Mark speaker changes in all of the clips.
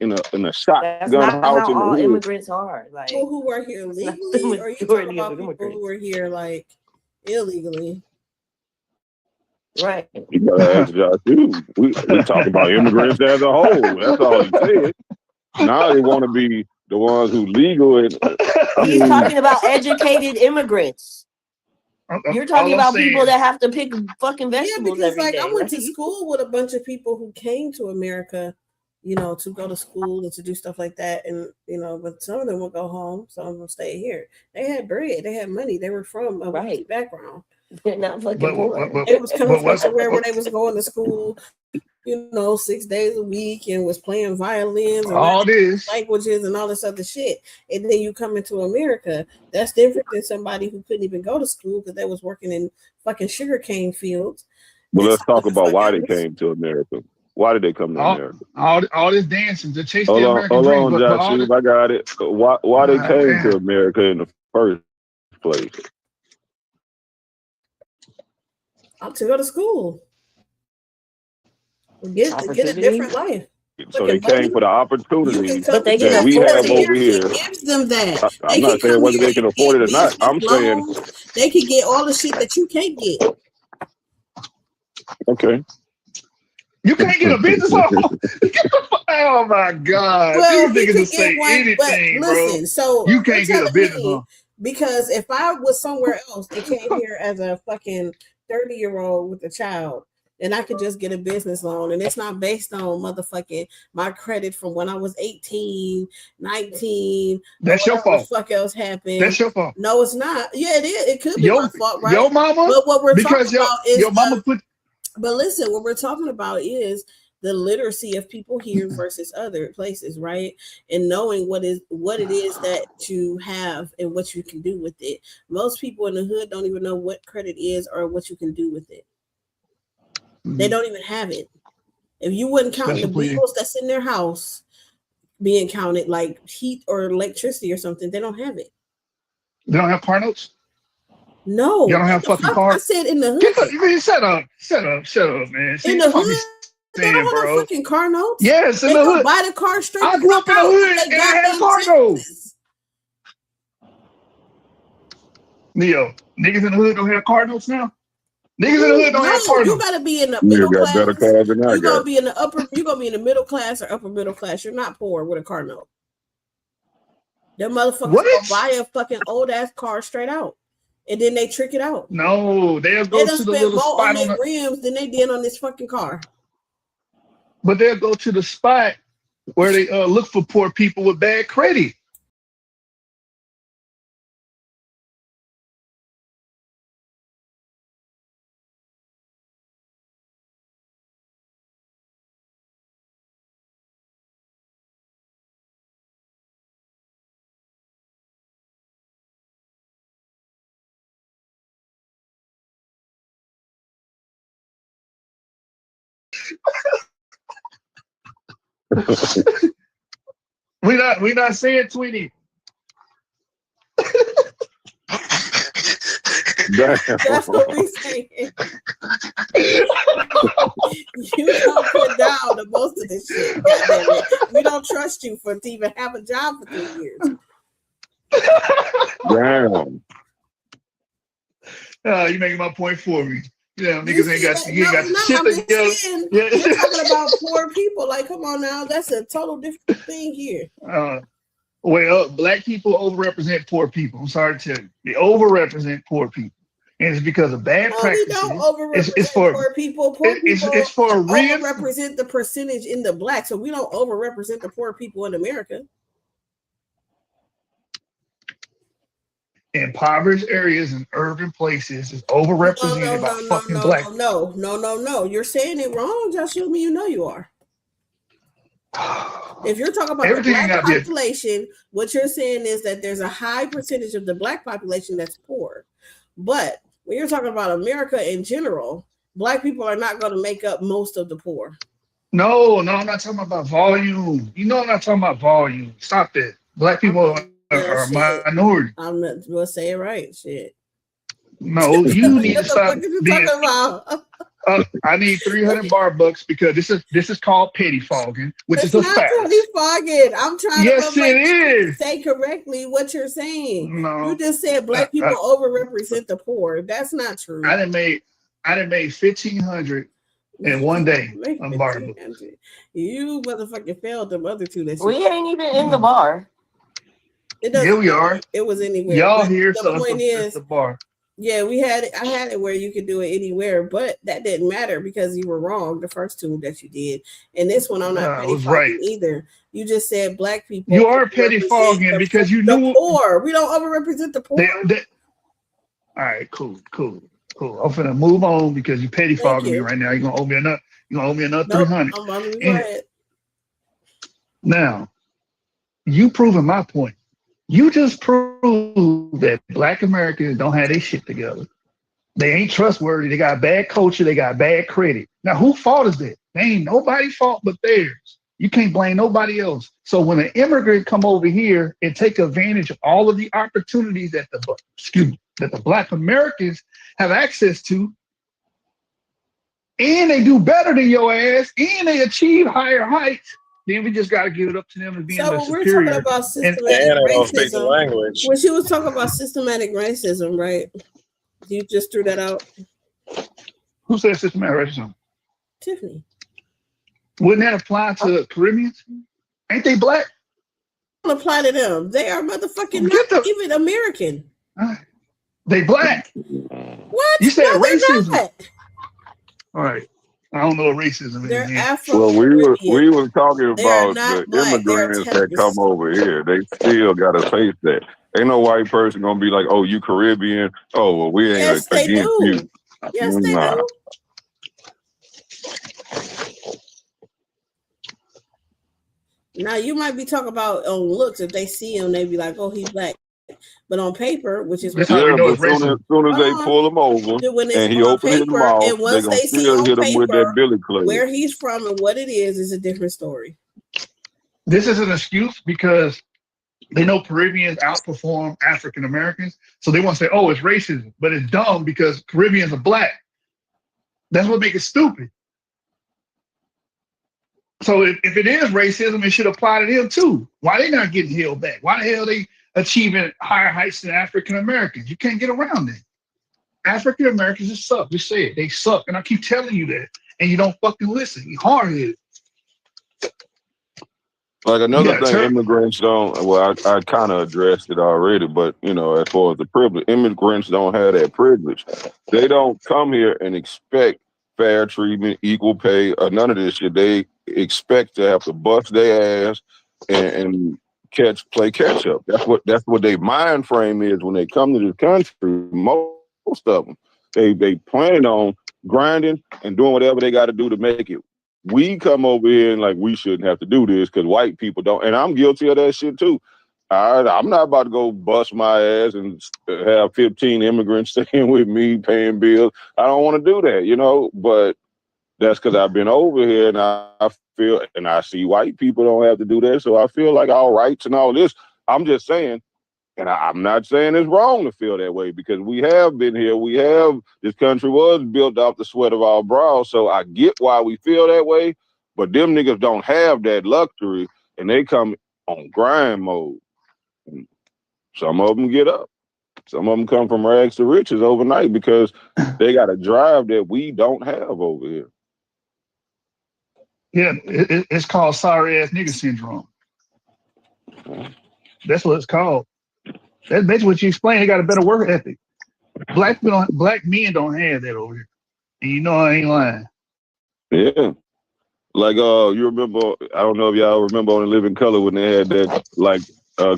Speaker 1: in a
Speaker 2: That's
Speaker 1: shotgun
Speaker 2: not
Speaker 1: house
Speaker 2: how
Speaker 1: in the
Speaker 2: all
Speaker 1: hood.
Speaker 2: immigrants are. Like,
Speaker 3: People who were here
Speaker 2: that's not the
Speaker 3: legally, or you talking
Speaker 2: majority of
Speaker 3: about people who
Speaker 2: immigrants.
Speaker 3: were here like illegally?
Speaker 2: Right.
Speaker 1: You gotta ask Josh too. We talk about immigrants as a whole. That's all he said. Now they want to be the ones who legal. And
Speaker 2: He's talking about educated immigrants. You're talking about people that have to pick fucking vegetables
Speaker 3: because
Speaker 2: every
Speaker 3: like
Speaker 2: day.
Speaker 3: I went to school with a bunch of people who came to America, you know, to go to school and to do stuff like that, and you know, but some of them would go home, some of them stay here. They had bread, they had money, they were from a wealthy background.
Speaker 2: They're not fucking poor.
Speaker 3: It was coming from somewhere where they was going to school, you know, 6 days a week, and was playing violins and
Speaker 4: all this
Speaker 3: languages and all this other shit. And then you come into America, that's different than somebody who couldn't even go to school because they was working in fucking sugarcane fields.
Speaker 1: But let's talk about why they came to America. Why did they come to America?
Speaker 4: All this dancing to chase the American
Speaker 1: dream.
Speaker 4: Hold
Speaker 1: on, Josh, I got it. Why they came to America in the first place?
Speaker 3: To go to school. To get a different life.
Speaker 1: So they came for the opportunity
Speaker 2: but they
Speaker 1: that we have over here.
Speaker 3: Gives them that.
Speaker 1: I'm not saying whether they can afford it or not. I'm saying
Speaker 3: they can get all the shit that you can't get.
Speaker 1: Okay.
Speaker 4: You can't get a business loan. Oh my God!
Speaker 3: Well,
Speaker 4: these niggas will say anything,
Speaker 3: listen,
Speaker 4: bro.
Speaker 3: So
Speaker 4: you can't get a business loan
Speaker 3: because if I was somewhere else and came here as a fucking 30-year-old with a child, and I could just get a business loan, and it's not based on motherfucking my credit from when I was 18, 19.
Speaker 4: That's your fault.
Speaker 3: What the fuck else happened?
Speaker 4: That's your fault.
Speaker 3: No, it's not. Yeah, it is. It could be my fault, right?
Speaker 4: Your mama.
Speaker 3: But what we're talking about is
Speaker 4: your mama put.
Speaker 3: But listen, what we're talking about is the literacy of people here versus other places, right? And knowing what it is that you have and what you can do with it. Most people in the hood don't even know what credit is or what you can do with it. They don't even have it. If you wouldn't count the bills that's in their house being counted, like heat or electricity or something, they don't have it.
Speaker 4: They don't have car notes?
Speaker 3: No.
Speaker 4: You don't have fucking cars?
Speaker 3: I said in the hood.
Speaker 4: Shut up, man.
Speaker 3: In the hood? They don't have no fucking car notes?
Speaker 4: Yes, in the hood.
Speaker 3: Buy the car straight.
Speaker 4: I grew up in the hood and they had car notes. Neo, niggas in the hood don't have car notes now? Niggas in the hood don't have car notes.
Speaker 3: You gotta be in the middle class.
Speaker 1: Better cars than
Speaker 3: You're gonna be in the upper, you're gonna be in the middle class or upper middle class. You're not poor with a car note. Them motherfuckers gonna buy a fucking old ass car straight out. And then they trick it out.
Speaker 4: No, they'll go to the little spot
Speaker 3: on their rims than they did on this fucking car.
Speaker 4: But they'll go to the spot where they look for poor people with bad credit. we not saying Tweety.
Speaker 3: That's what we saying. You don't put down the most of this shit. We don't trust you to even have a job for 3 years.
Speaker 1: Damn.
Speaker 4: You making my point for me. Yeah, niggas ain't got shit together.
Speaker 3: We're talking about poor people. Like, come on now, that's a total different thing here.
Speaker 4: Well, black people overrepresent pour people. I'm sorry to tell you, they overrepresent poor people, and it's because of bad practices.
Speaker 3: We don't overrepresent poor people. Poor people
Speaker 4: it's for a reason.
Speaker 3: Overrepresent the percentage in the black, so we don't overrepresent the poor people in America.
Speaker 4: Impoverished areas and urban places is overrepresented by fucking black.
Speaker 3: No. You're saying it wrong. Just show me you know you are. If you're talking about the black population, what you're saying is that there's a high percentage of the black population that's poor. But when you're talking about America in general, black people are not going to make up most of the poor.
Speaker 4: No, I'm not talking about volume. You know I'm not talking about volume. Stop that. Black people are a minority.
Speaker 3: I'm not going to say it right. Shit.
Speaker 4: No, you need to stop
Speaker 3: being...
Speaker 4: I need 300 bar bucks because this is called pettifogging, which
Speaker 3: It's
Speaker 4: is a
Speaker 3: not
Speaker 4: fact.
Speaker 3: pettifogging. I'm trying
Speaker 4: Yes,
Speaker 3: to
Speaker 4: it is.
Speaker 3: say correctly what you're saying.
Speaker 4: No,
Speaker 3: You just said black people overrepresent the poor. That's not true.
Speaker 4: I done made 1,500 in one day on bar books.
Speaker 3: You motherfucking failed them other two.
Speaker 2: We ain't even in the bar.
Speaker 3: It doesn't.
Speaker 4: Here we are.
Speaker 3: It was anywhere.
Speaker 4: Y'all
Speaker 3: but
Speaker 4: here,
Speaker 3: the
Speaker 4: so
Speaker 3: point is,
Speaker 4: the bar.
Speaker 3: Yeah, we had it. I had it where you could do it anywhere, but that didn't matter because you were wrong the first two that you did, and this one I'm not pettifogging either. You just said black people.
Speaker 4: You are pettifogging because you knew
Speaker 3: the poor. We don't overrepresent the poor.
Speaker 4: All right, cool. I'm finna move on because you pettifogging me right now. You're gonna owe me another 300.
Speaker 3: I'm about to go ahead.
Speaker 4: Now, you proving my point. You just proved that black Americans don't have their shit together. They ain't trustworthy. They got bad culture. They got bad credit. Now, whose fault is that? They ain't nobody's fault but theirs. You can't blame nobody else. So when an immigrant come over here and take advantage of all of the opportunities that the black Americans have access to, and they do better than your ass, and they achieve higher heights, then we just got to give it up to them as being the superior.
Speaker 3: So we're talking about systematic racism. When she was talking about systematic racism, right? You just threw that out.
Speaker 4: Who said systematic racism?
Speaker 3: Tiffany.
Speaker 4: Wouldn't that apply to Caribbeans? Ain't they black?
Speaker 3: Don't apply to them. They are motherfucking not even American.
Speaker 4: They black.
Speaker 3: What?
Speaker 4: You said
Speaker 3: no,
Speaker 4: racism. All right. I don't know what racism is.
Speaker 3: They're Afro.
Speaker 1: Well, we were talking about the immigrants that come over here. They still got to face that. Ain't no white person gonna be like, "Oh, you Caribbean? Oh, well, we ain't against you."
Speaker 3: Yes, they do. Now you might be talking about on looks. If they see him, they be like, "Oh, he's black." But on paper, which is
Speaker 1: as soon as they pull him over and he opens his mouth,
Speaker 3: and once
Speaker 1: they
Speaker 3: see
Speaker 1: still
Speaker 3: on
Speaker 1: hit him with that
Speaker 3: paper
Speaker 1: billy club.
Speaker 3: Where he's from and what it is a different story.
Speaker 4: This is an excuse because they know Caribbeans outperform African Americans, so they want to say, "Oh, it's racism," but it's dumb because Caribbeans are black. That's what makes it stupid. So if it is racism, it should apply to them too. Why they not getting held back? Why the hell they achieving higher heights than African Americans? You can't get around that. African Americans just suck. Just say it. They suck. And I keep telling you that. And you don't fucking listen. You hard-headed.
Speaker 1: Like another thing, immigrants don't, well, I kind of addressed it already, but, you know, as far as the privilege, immigrants don't have that privilege. They don't come here and expect fair treatment, equal pay, or none of this shit. They expect to have to bust their ass and play catch up. That's what their mind frame is when they come to this country. Most of them, they plan on grinding and doing whatever they got to do to make it. We come over here and like we shouldn't have to do this because white people don't, and I'm guilty of that shit too. I'm not about to go bust my ass and have 15 immigrants staying with me, paying bills. I don't want to do that, you know. But that's because I've been over here and I feel, and I see white people don't have to do that, so I feel like all rights and all this. I'm just saying. And I'm not saying it's wrong to feel that way because we have been here. This country was built off the sweat of our brows. So I get why we feel that way. But them niggas don't have that luxury and they come on grind mode. And some of them get up. Some of them come from rags to riches overnight because they got a drive that we don't have over here.
Speaker 4: Yeah, it's called sorry ass nigga syndrome. That's what it's called. That's basically what you explained. They got a better work ethic. Black men don't have that over here. And you know I ain't lying.
Speaker 1: Yeah. Like you remember, I don't know if y'all remember on The Living Color when they had that like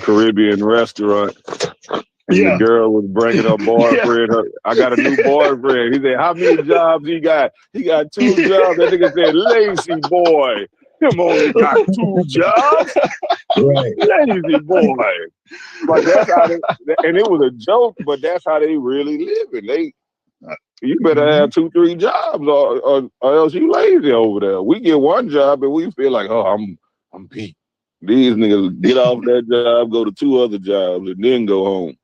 Speaker 1: Caribbean restaurant. And the girl was bringing her boyfriend. I got a new boyfriend. He said, how many jobs he got? He got 2 jobs. That nigga said, lazy boy. Him only got 2 jobs. Right. Lazy boy. But that's how and it was a joke, but that's how they really live. You better have 2, 3 jobs or else you lazy over there. We get 1 job and we feel like, oh, I'm beat. These niggas get off that job, go to 2 other jobs, and then go home.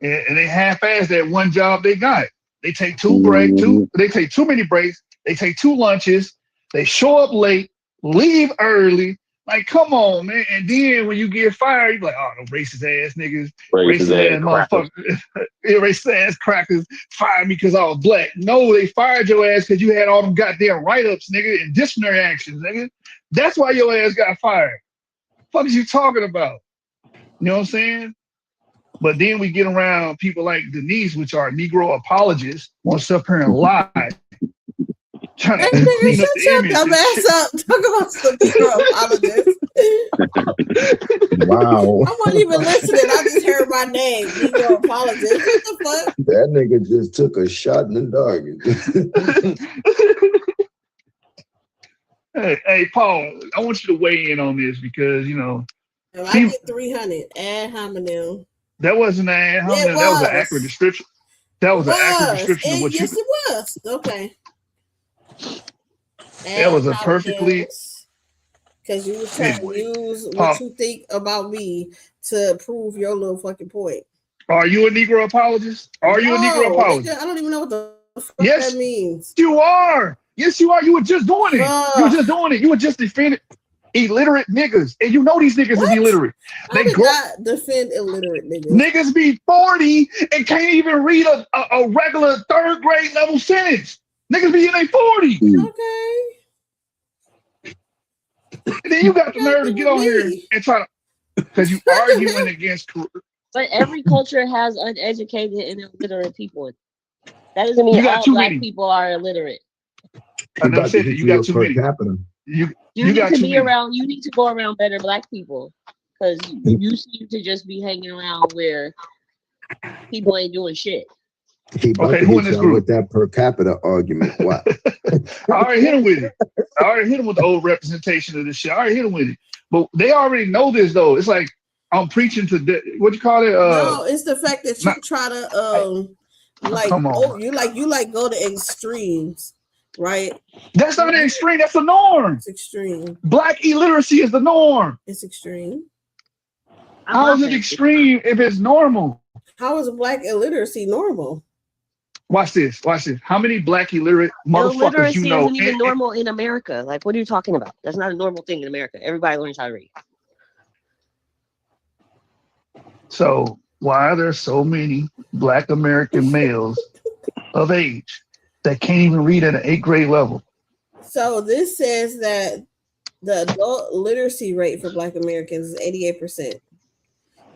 Speaker 4: And they half-ass that 1 job they got. They take they take too many breaks. They take 2 lunches. They show up late, leave early. Like, come on, man. And then when you get fired, you're like, oh, no racist ass niggas, racist ass motherfuckers, racist ass crackers fired me because I was black. No, they fired your ass because you had all them goddamn write-ups, nigga, and disciplinary actions, nigga. That's why your ass got fired. What is you talking about? You know what I'm saying? But then we get around people like Denise, which are Negro apologists, want to sit up here and lie. Trying to clean up the image.
Speaker 3: Dumb ass up. Talk about some Negro apologists.
Speaker 5: Wow.
Speaker 3: I wasn't even listening. I just heard my name. Negro apologist. What the fuck?
Speaker 5: That nigga just took a shot in the dark.
Speaker 4: Hey, Paul, I want you to weigh in on this because, you know.
Speaker 3: If I get 300, ad hominem.
Speaker 4: That wasn't an ad hominem. That was an accurate description. That was an accurate description of what
Speaker 3: yes, it was. Okay.
Speaker 4: That was a perfectly.
Speaker 3: Because you were trying to use what you think about me to prove your little fucking point.
Speaker 4: Are you a Negro apologist? Are you a Negro apologist?
Speaker 3: I don't even know what the fuck that means.
Speaker 4: You are. Yes, you are. You were just doing it. You were just doing it. You were just defending illiterate niggas. And you know these niggas is illiterate.
Speaker 3: They did not defend illiterate niggas.
Speaker 4: Niggas be 40 and can't even read a regular 3rd grade level sentence. Niggas be in their 40s.
Speaker 3: Okay.
Speaker 4: And then you got the nerve to get on here and try to, because you arguing against.
Speaker 2: But every culture has uneducated and illiterate people. That doesn't mean all black people are illiterate.
Speaker 4: I never said that. You got too many. You
Speaker 2: need to be around. You need to go around better black people because you seem to just be hanging around where people ain't doing shit.
Speaker 5: He okay, who in this group with that per capita argument? What?
Speaker 4: I already hit him with it. I already hit him with the old representation of this shit. I already hit him with it. But they already know this though. It's like I'm preaching to what you call it?
Speaker 3: No, it's the fact that you try to you go to extremes. Right?
Speaker 4: That's not an extreme. That's the norm.
Speaker 3: It's extreme.
Speaker 4: Black illiteracy is the norm.
Speaker 3: It's extreme.
Speaker 4: How is it extreme if it's normal?
Speaker 3: How is black illiteracy normal?
Speaker 4: Watch this. Watch this. How many black illiterate motherfuckers you know?
Speaker 2: Illiteracy isn't even normal in America. Like, what are you talking about? That's not a normal thing in America. Everybody learns how to read.
Speaker 4: So why are there so many black American males of age that can't even read at an 8th grade level?
Speaker 3: So this says that the adult literacy rate for black Americans is 88%.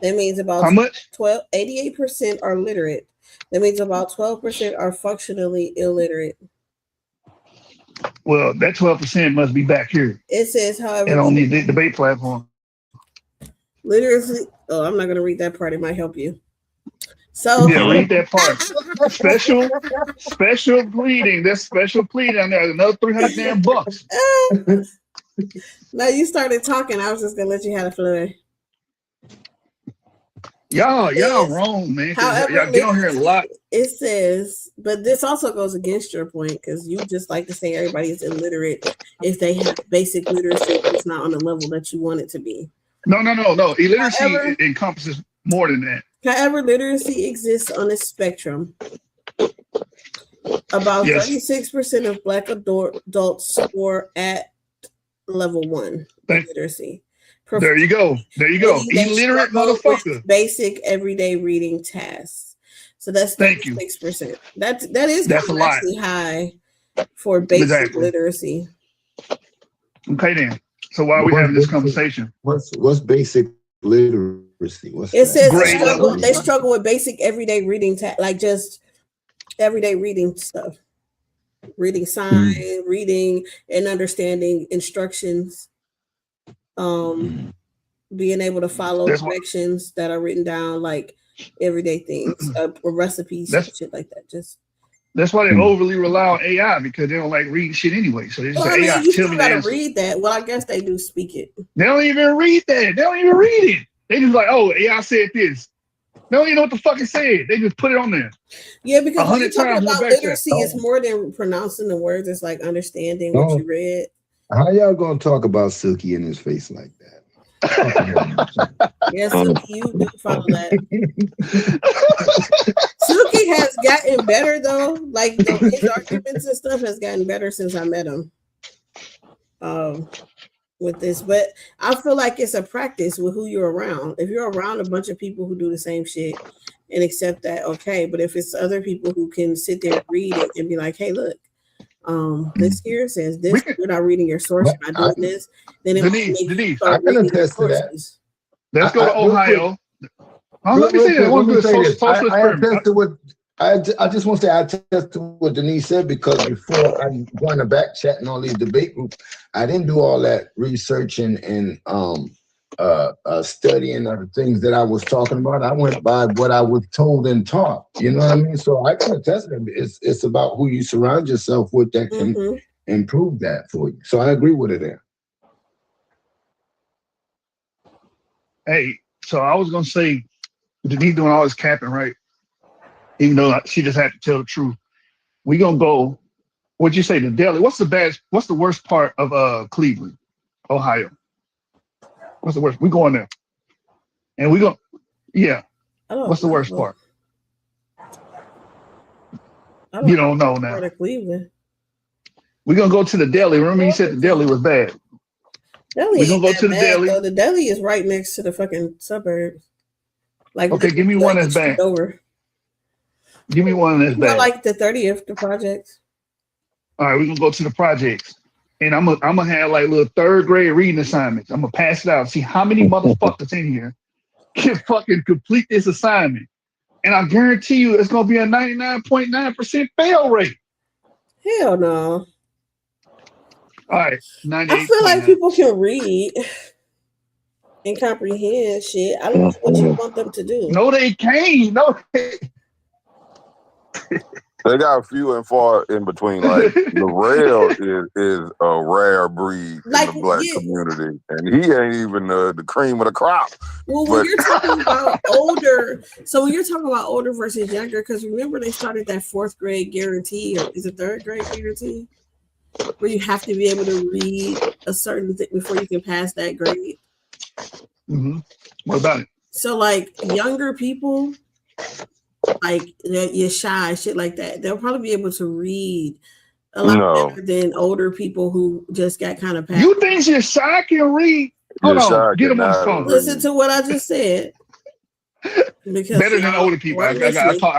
Speaker 3: That means about
Speaker 4: how much?
Speaker 3: 88% are literate. That means about 12% are functionally illiterate.
Speaker 4: Well, that 12% must be back here.
Speaker 3: It says, however,
Speaker 4: and on the debate platform.
Speaker 3: Literacy. Oh, I'm not going to read that part. It might help you. So
Speaker 4: yeah, read that part. Special pleading. That's special pleading. There's another $300
Speaker 3: Now you started talking. I was just gonna let you have the floor.
Speaker 4: Y'all wrong, man.
Speaker 3: However,
Speaker 4: y'all get on here a lot.
Speaker 3: It says, but this also goes against your point because you just like to say everybody is illiterate if they have basic literacy, but it's not on the level that you want it to be.
Speaker 4: No. Illiteracy encompasses more than that.
Speaker 3: However, literacy exists on a spectrum. About 36% of black adults score at level 1 literacy.
Speaker 4: There you go. Illiterate motherfucker.
Speaker 3: Basic everyday reading tasks. So that's 36%. That's
Speaker 4: a lot.
Speaker 3: High for basic literacy.
Speaker 4: Okay then. So why are we having this conversation?
Speaker 5: What's basic literacy?
Speaker 3: It says they struggle with basic everyday reading, like just everyday reading stuff, reading sign, reading and understanding instructions, being able to follow directions that are written down, like everyday things, recipes, shit like that.
Speaker 4: That's why they overly rely on AI because they don't like reading shit anyway. So they just say, AI,
Speaker 3: you
Speaker 4: tell me
Speaker 3: gotta read that. Well, I guess they do speak it.
Speaker 4: They don't even read that. They don't even read it. They just like, oh, AI said this. They don't even know what the fuck it said. They just put it on there.
Speaker 3: Yeah, because when you're talking about literacy, it's more than pronouncing the words. It's like understanding what you read.
Speaker 5: How y'all gonna talk about Silky in his face like that?
Speaker 3: Yes, Silky, you do follow that. Silky has gotten better though. Like his arguments and stuff has gotten better since I met him. With this, but I feel like it's a practice with who you're around. If you're around a bunch of people who do the same shit and accept that, okay. But if it's other people who can sit there and read it and be like, hey, look, this here says this, you're not reading your source, you're not doing this, then it
Speaker 5: Denise, I can attest to that.
Speaker 4: Let's go to Ohio. Let me say that.
Speaker 5: I attest to what I just want to say I attest to what Denise said, because before I joined the back chat and all these debate groups, I didn't do all that research and studying of the things that I was talking about. I went by what I was told and taught. You know what I mean? So I can attest to it. It's about who you surround yourself with that can improve that for you. So I agree with it there.
Speaker 4: Hey, so I was gonna say, Denise doing all this capping, right? Even though she just had to tell the truth. We gonna go. What'd you say? The deli. What's the worst part of Cleveland, Ohio? What's the worst? We going there, and we go. Yeah. What's the worst part? You don't know now.
Speaker 3: Part of Cleveland.
Speaker 4: We're gonna go to the deli. Remember, you said the deli was bad. We're gonna go to the deli.
Speaker 3: Though. The deli is right next to the fucking suburbs. Like,
Speaker 4: okay, give me one that's bad. Give me one that's bad.
Speaker 3: Like the 30th, the projects.
Speaker 4: All right, we're gonna go to the projects, and I'm gonna have like little third grade reading assignments. I'm gonna pass it out. See how many motherfuckers in here can fucking complete this assignment, and I guarantee you it's gonna be a 99.9% fail rate.
Speaker 3: Hell no.
Speaker 4: All right, 98.
Speaker 3: I feel like people can read and comprehend shit. I don't know what you want them to do.
Speaker 4: No, they can't. No.
Speaker 1: They got few and far in between. Like the rail is a rare breed in the black community, and he ain't even the cream of the crop.
Speaker 3: Well, when you're talking about older, so when you're talking about older versus younger, because remember they started that 4th grade guarantee, or is it 3rd grade guarantee, where you have to be able to read a certain thing before you can pass that grade.
Speaker 4: Mm-hmm. What about it?
Speaker 3: So, like younger people, like you're shy, shit like that, they'll probably be able to read a lot better than older people who just got kind of passed.
Speaker 4: You think you're shy can read? Hold on, get him on the phone.
Speaker 3: Listen to what I just said.
Speaker 4: Because better than older people. I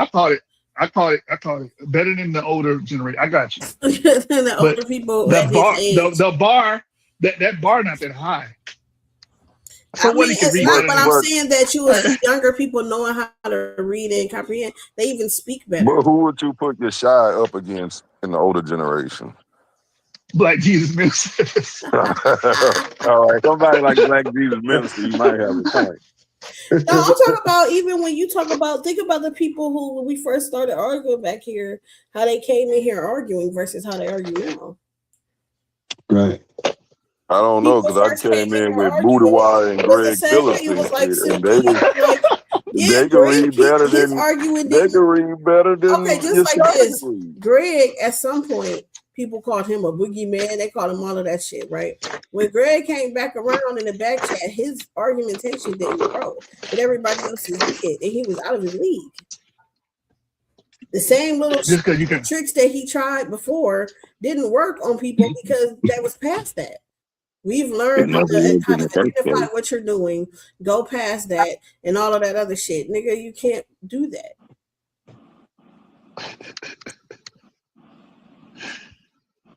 Speaker 4: call it better than the older generation. I got you.
Speaker 3: The older people.
Speaker 4: The bar, that bar not that high.
Speaker 3: So I mean, it's not, but I'm saying that younger people knowing how to read and comprehend, they even speak better.
Speaker 1: But who would you put your shy up against in the older generation?
Speaker 4: Black Jesus Minister.
Speaker 1: All right, somebody like Black Jesus Minister, you might have a point.
Speaker 3: No, I'm talking about even when you talk about, think about the people who, when we first started arguing back here, how they came in here arguing versus how they argue now.
Speaker 5: Right.
Speaker 1: I don't know, because I came in with Boudoir and Greg Phillips, and they can read better than
Speaker 3: okay, just like this. Greg, at some point, people called him a boogeyman. They called him all of that shit, right? When Greg came back around in the back chat, his argumentation didn't grow, but everybody else's did, and he was out of his league. The same little tricks that he tried before didn't work on people because that was past that. We've learned how to identify what you're doing, go past that, and all of that other shit. Nigga, you can't do that.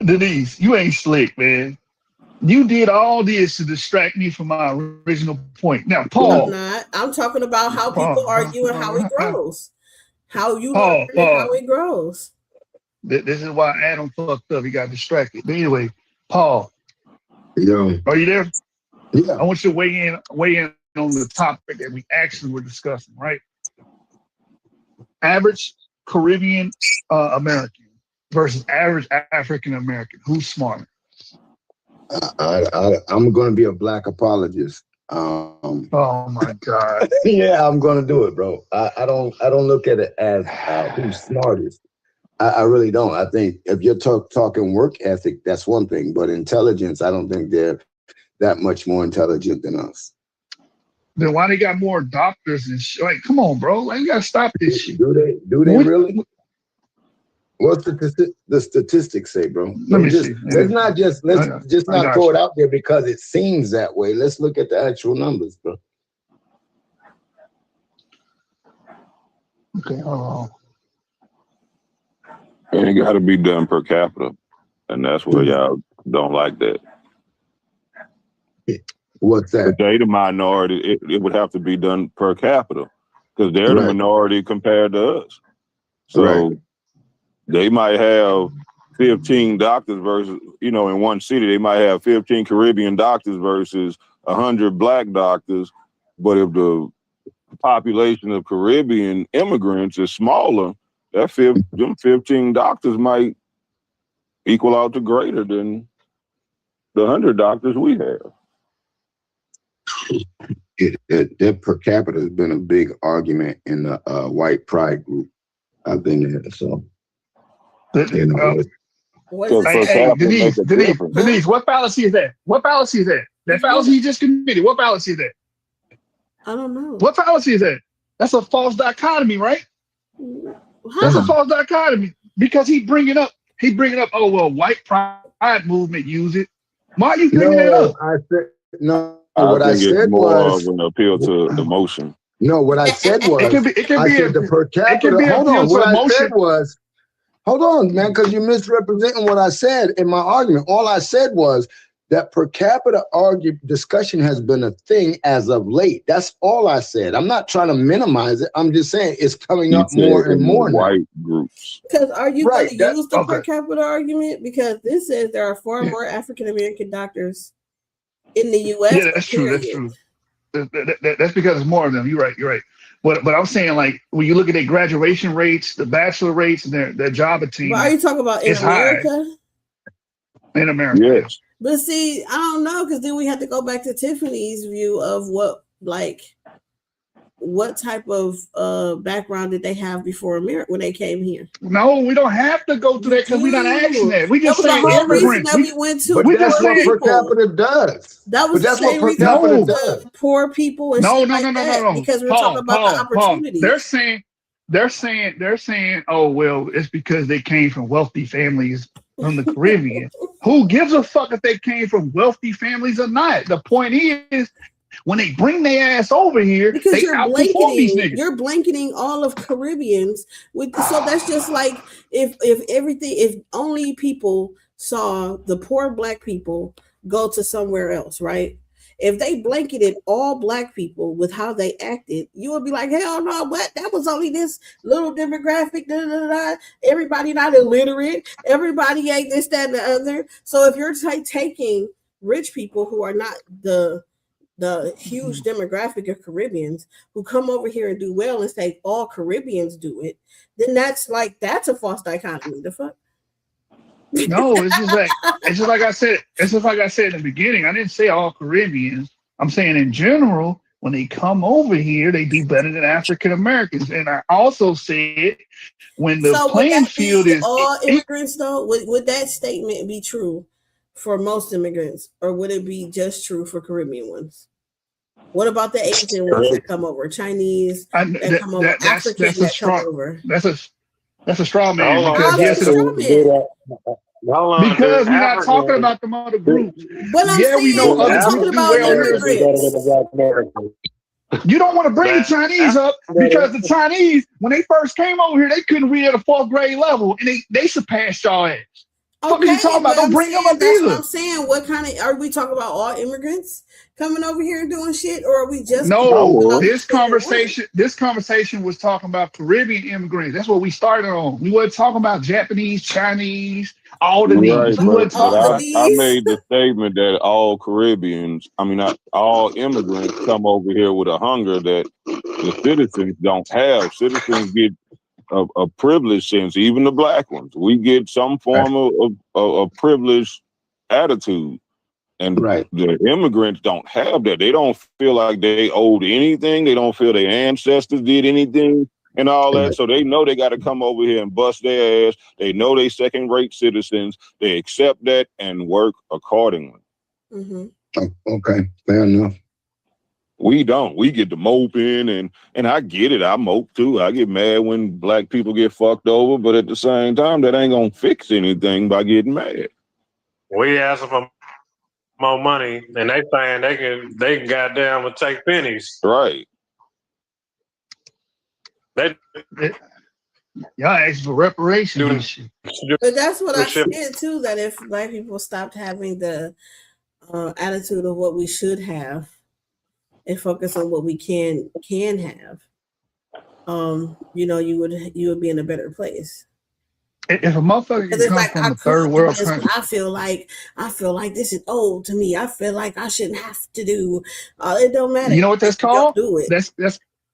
Speaker 4: Denise, you ain't slick, man. You did all this to distract me from my original point. Now, Paul.
Speaker 3: I'm not. I'm talking about how people argue and how it grows. How you learn and how it grows.
Speaker 4: This is why Adam fucked up. He got distracted. But anyway, Paul.
Speaker 5: Yo.
Speaker 4: Are you there?
Speaker 5: Yeah.
Speaker 4: I want you to weigh in on the topic that we actually were discussing, right? Average Caribbean American versus average African American. Who's smarter?
Speaker 5: I'm going to be a black apologist.
Speaker 4: Oh my God.
Speaker 5: Yeah, I'm going to do it, bro. I don't look at it as who's smartest. I really don't. I think if you're talking work ethic, that's one thing. But intelligence, I don't think they're that much more intelligent than us.
Speaker 4: Then why they got more doctors and shit? Like, come on, bro. Like, you got to stop this shit.
Speaker 5: Do they really? What's the statistics say, bro?
Speaker 4: Let me see.
Speaker 5: Let's not throw it out there because it seems that way. Let's look at the actual numbers, bro.
Speaker 4: Okay, hold on.
Speaker 1: And it got to be done per capita, and that's where y'all don't like that.
Speaker 5: What's that?
Speaker 1: If they the minority, it would have to be done per capita because they're the minority compared to us. So they might have 15 doctors versus, in one city, they might have 15 Caribbean doctors versus 100 black doctors. But if the population of Caribbean immigrants is smaller, them 15 doctors might equal out to greater than the 100 doctors we have.
Speaker 5: That per capita has been a big argument in the white pride group. I've been there, so.
Speaker 4: Denise, what fallacy is that? What fallacy is that? That fallacy you just committed. What fallacy is that?
Speaker 3: I don't know.
Speaker 4: What fallacy is that? That's a false dichotomy, right? That's a false dichotomy because he bringing up. Oh well, white pride movement use it. Why are you bringing that up?
Speaker 5: I said no. What I said was
Speaker 1: an appeal to emotion.
Speaker 5: No, what I said was
Speaker 4: it can be
Speaker 5: the per capita. Hold on. What I said was, hold on, man, because you're misrepresenting what I said in my argument. All I said was that per capita discussion has been a thing as of late. That's all I said. I'm not trying to minimize it. I'm just saying it's coming up more and more now.
Speaker 1: White groups.
Speaker 3: Because are you going to use the per capita argument? Because this says there are far more African American doctors in the U.S.
Speaker 4: Yeah, that's true. That's true. That's because it's more of them. You're right. But I'm saying, like, when you look at their graduation rates, the bachelor rates, and their job attainment.
Speaker 3: But are you talking about in America?
Speaker 4: High. In America,
Speaker 1: yes.
Speaker 3: But see, I don't know, because then we have to go back to Tiffany's view of what type of background did they have before America when they came here?
Speaker 4: No, we don't have to go through that because we're not asking that. We just saying
Speaker 3: the whole reason that we went to.
Speaker 5: But that's what per capita does.
Speaker 3: That was the same reason the poor people and
Speaker 4: no,
Speaker 3: because we're talking about the opportunities.
Speaker 4: They're saying, oh well, it's because they came from wealthy families from the Caribbean. Who gives a fuck if they came from wealthy families or not? The point is, when they bring their ass over here,
Speaker 3: because
Speaker 4: they outperform these niggas.
Speaker 3: You're blanketing all of Caribbeans so that's just like if only people saw the poor black people go to somewhere else, right? If they blanketed all black people with how they acted, you would be like, hell no, what? That was only this little demographic, everybody not illiterate, everybody ain't this, that, and the other. So if you're taking rich people who are not the huge demographic of Caribbeans who come over here and do well and say all Caribbeans do it, then that's a false dichotomy. The fuck?
Speaker 4: No, it's just like I said. It's just like I said in the beginning. I didn't say all Caribbeans. I'm saying in general, when they come over here, they do better than African Americans. And I also said when the playing field is
Speaker 3: all immigrants, though, would that statement be true for most immigrants, or would it be just true for Caribbean ones? What about the Asian ones that come over, Chinese that come over, Africans that come over?
Speaker 4: That's a straw man. Because we're not talking about the other groups.
Speaker 3: But I'm saying, we know we're talking about immigrants.
Speaker 4: You don't want to bring the Chinese up because the Chinese, when they first came over here, they couldn't read at a 4th grade level, and they surpassed y'all ass. What are you talking about? Don't bring them up
Speaker 3: that's
Speaker 4: either.
Speaker 3: What I'm saying. What kind of are we talking about? All immigrants coming over here and doing shit, or are we just
Speaker 4: this conversation was talking about Caribbean immigrants. That's what we started on. We weren't talking about Japanese, Chinese, all of these.
Speaker 1: I made the statement that all Caribbeans, not all immigrants, come over here with a hunger that the citizens don't have. Citizens get a privileged sense, even the black ones. We get some form of privileged attitude. And the immigrants don't have that. They don't feel like they owed anything. They don't feel their ancestors did anything and all that. So they know they got to come over here and bust their ass. They know they second-rate citizens. They accept that and work accordingly.
Speaker 5: Mm-hmm. Okay, fair enough.
Speaker 1: We don't. We get to moping, and I get it. I mope too. I get mad when black people get fucked over, but at the same time, that ain't gonna fix anything by getting mad.
Speaker 6: We asking for more money, and they saying they can goddamn will take pennies.
Speaker 1: Right.
Speaker 4: Y'all ask for reparations and shit.
Speaker 3: But that's what I said too. That if black people stopped having the attitude of what we should have and focus on what we can have, you know, you would be in a better place.
Speaker 4: If a motherfucker can come from a third world country,
Speaker 3: I feel like this is old to me. I feel like I shouldn't have to do. It don't matter.
Speaker 4: You know what that's called?
Speaker 3: Do it.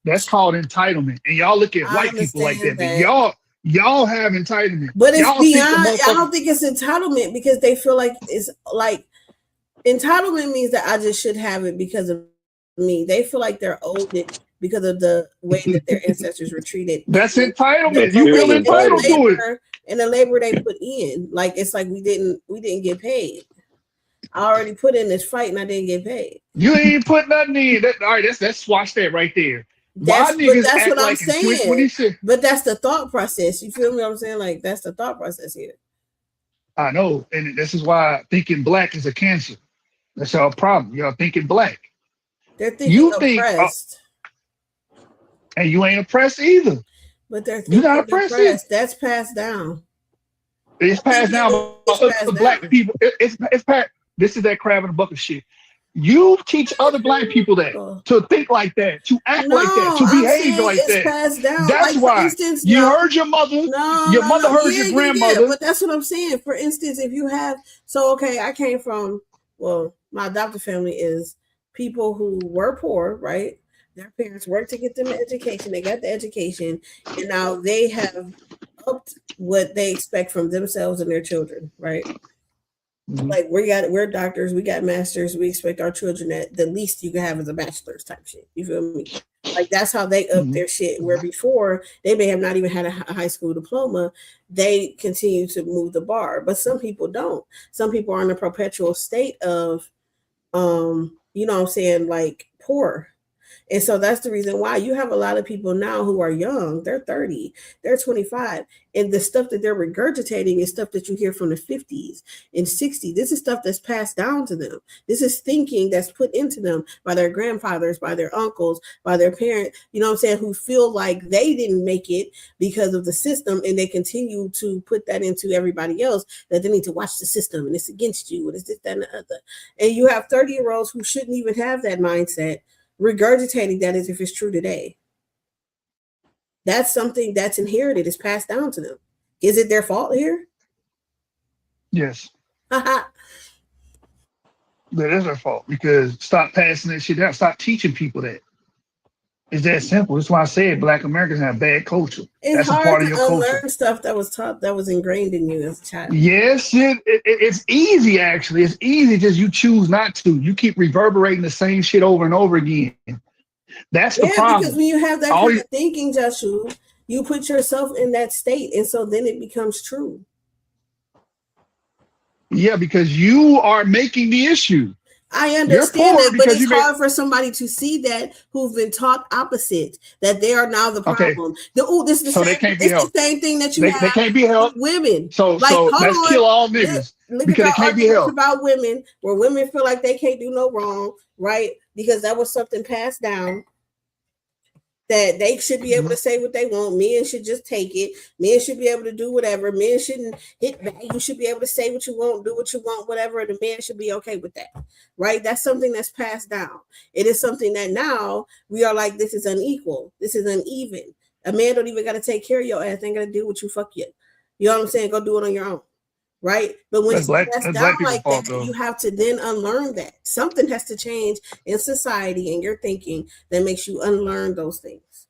Speaker 4: That's called entitlement. And y'all look at white people like that. But y'all have entitlement.
Speaker 3: But it's beyond. I don't think it's entitlement because they feel like it's like entitlement means that I just should have it because of me. They feel like they're owed it because of the way that their ancestors were treated.
Speaker 4: That's entitlement. You feel entitled to it.
Speaker 3: And the labor they put in, like it's like we didn't get paid. I already put in this fight and I didn't get paid.
Speaker 4: You ain't put nothing in. All right, let's squash that right there.
Speaker 3: That's what I'm saying. But that's the thought process. You feel me? What I'm saying? Like that's the thought process here.
Speaker 4: I know, and this is why thinking black is a cancer. That's y'all problem. Y'all thinking black.
Speaker 3: They're thinking oppressed.
Speaker 4: And you ain't oppressed either.
Speaker 3: But they're thinking oppressed. That's passed down.
Speaker 4: It's passed down by black people. It's passed. This is that crab in the bucket shit. You teach other black people that to think like that, to act like that, to behave like that.
Speaker 3: Passed down.
Speaker 4: That's
Speaker 3: like,
Speaker 4: why
Speaker 3: instance,
Speaker 4: you heard your mother. Your mother heard your grandmother.
Speaker 3: Yeah, but that's what I'm saying. For instance, if you have I came from my adopted family is people who were poor, right? Their parents worked to get them an education. They got the education, and now they have upped what they expect from themselves and their children, right? Mm-hmm. Like we're doctors, we got masters, we expect our children that the least you can have is a bachelor's type shit. You feel me? Like that's how they up their shit. Where before they may have not even had a high school diploma, they continue to move the bar. But some people don't. Some people are in a perpetual state of, you know what I'm saying, like poor. And so that's the reason why you have a lot of people now who are young. They're 30, they're 25. And the stuff that they're regurgitating is stuff that you hear from the 50s and 60s. This is stuff that's passed down to them. This is thinking that's put into them by their grandfathers, by their uncles, by their parents, you know what I'm saying, who feel like they didn't make it because of the system. And they continue to put that into everybody else, that they need to watch the system and it's against you and it's this, that, and the other. And you have 30-year-olds who shouldn't even have that mindset, regurgitating that as if it's true today. That's something that's inherited, is passed down to them. Is it their fault here?
Speaker 4: Yes. That is their fault, because stop passing that shit down. Stop teaching people that. It's that simple. That's why I said black Americans have bad culture.
Speaker 3: It's hard a part of your culture. Unlearn stuff that was taught, that was ingrained in you as a child.
Speaker 4: Yes, it's easy actually. It's easy, just you choose not to. You keep reverberating the same shit over and over again. That's the problem.
Speaker 3: Because when you have that kind of thinking, Joshua, you put yourself in that state, and so then it becomes true.
Speaker 4: Yeah, because you are making the issue.
Speaker 3: I understand that, but it's hard for somebody to see that who've been taught opposite, that they are now the problem. This is the same thing that you have.
Speaker 4: They can't be helped.
Speaker 3: Women.
Speaker 4: So let's kill all niggas because it can't be helped.
Speaker 3: About women, where women feel like they can't do no wrong, right? Because that was something passed down, that they should be able to say what they want. Men should just take it. Men should be able to do whatever. Men shouldn't hit back. You should be able to say what you want, do what you want, whatever. And the man should be okay with that, right? That's something that's passed down. It is something that now we are like, this is unequal. This is uneven. A man don't even got to take care of your ass. They ain't got to deal with you. Fuck you. You know what I'm saying? Go do it on your own. Right? But when it's passed down like that, you have to then unlearn that. Something has to change in society and your thinking that makes you unlearn those things.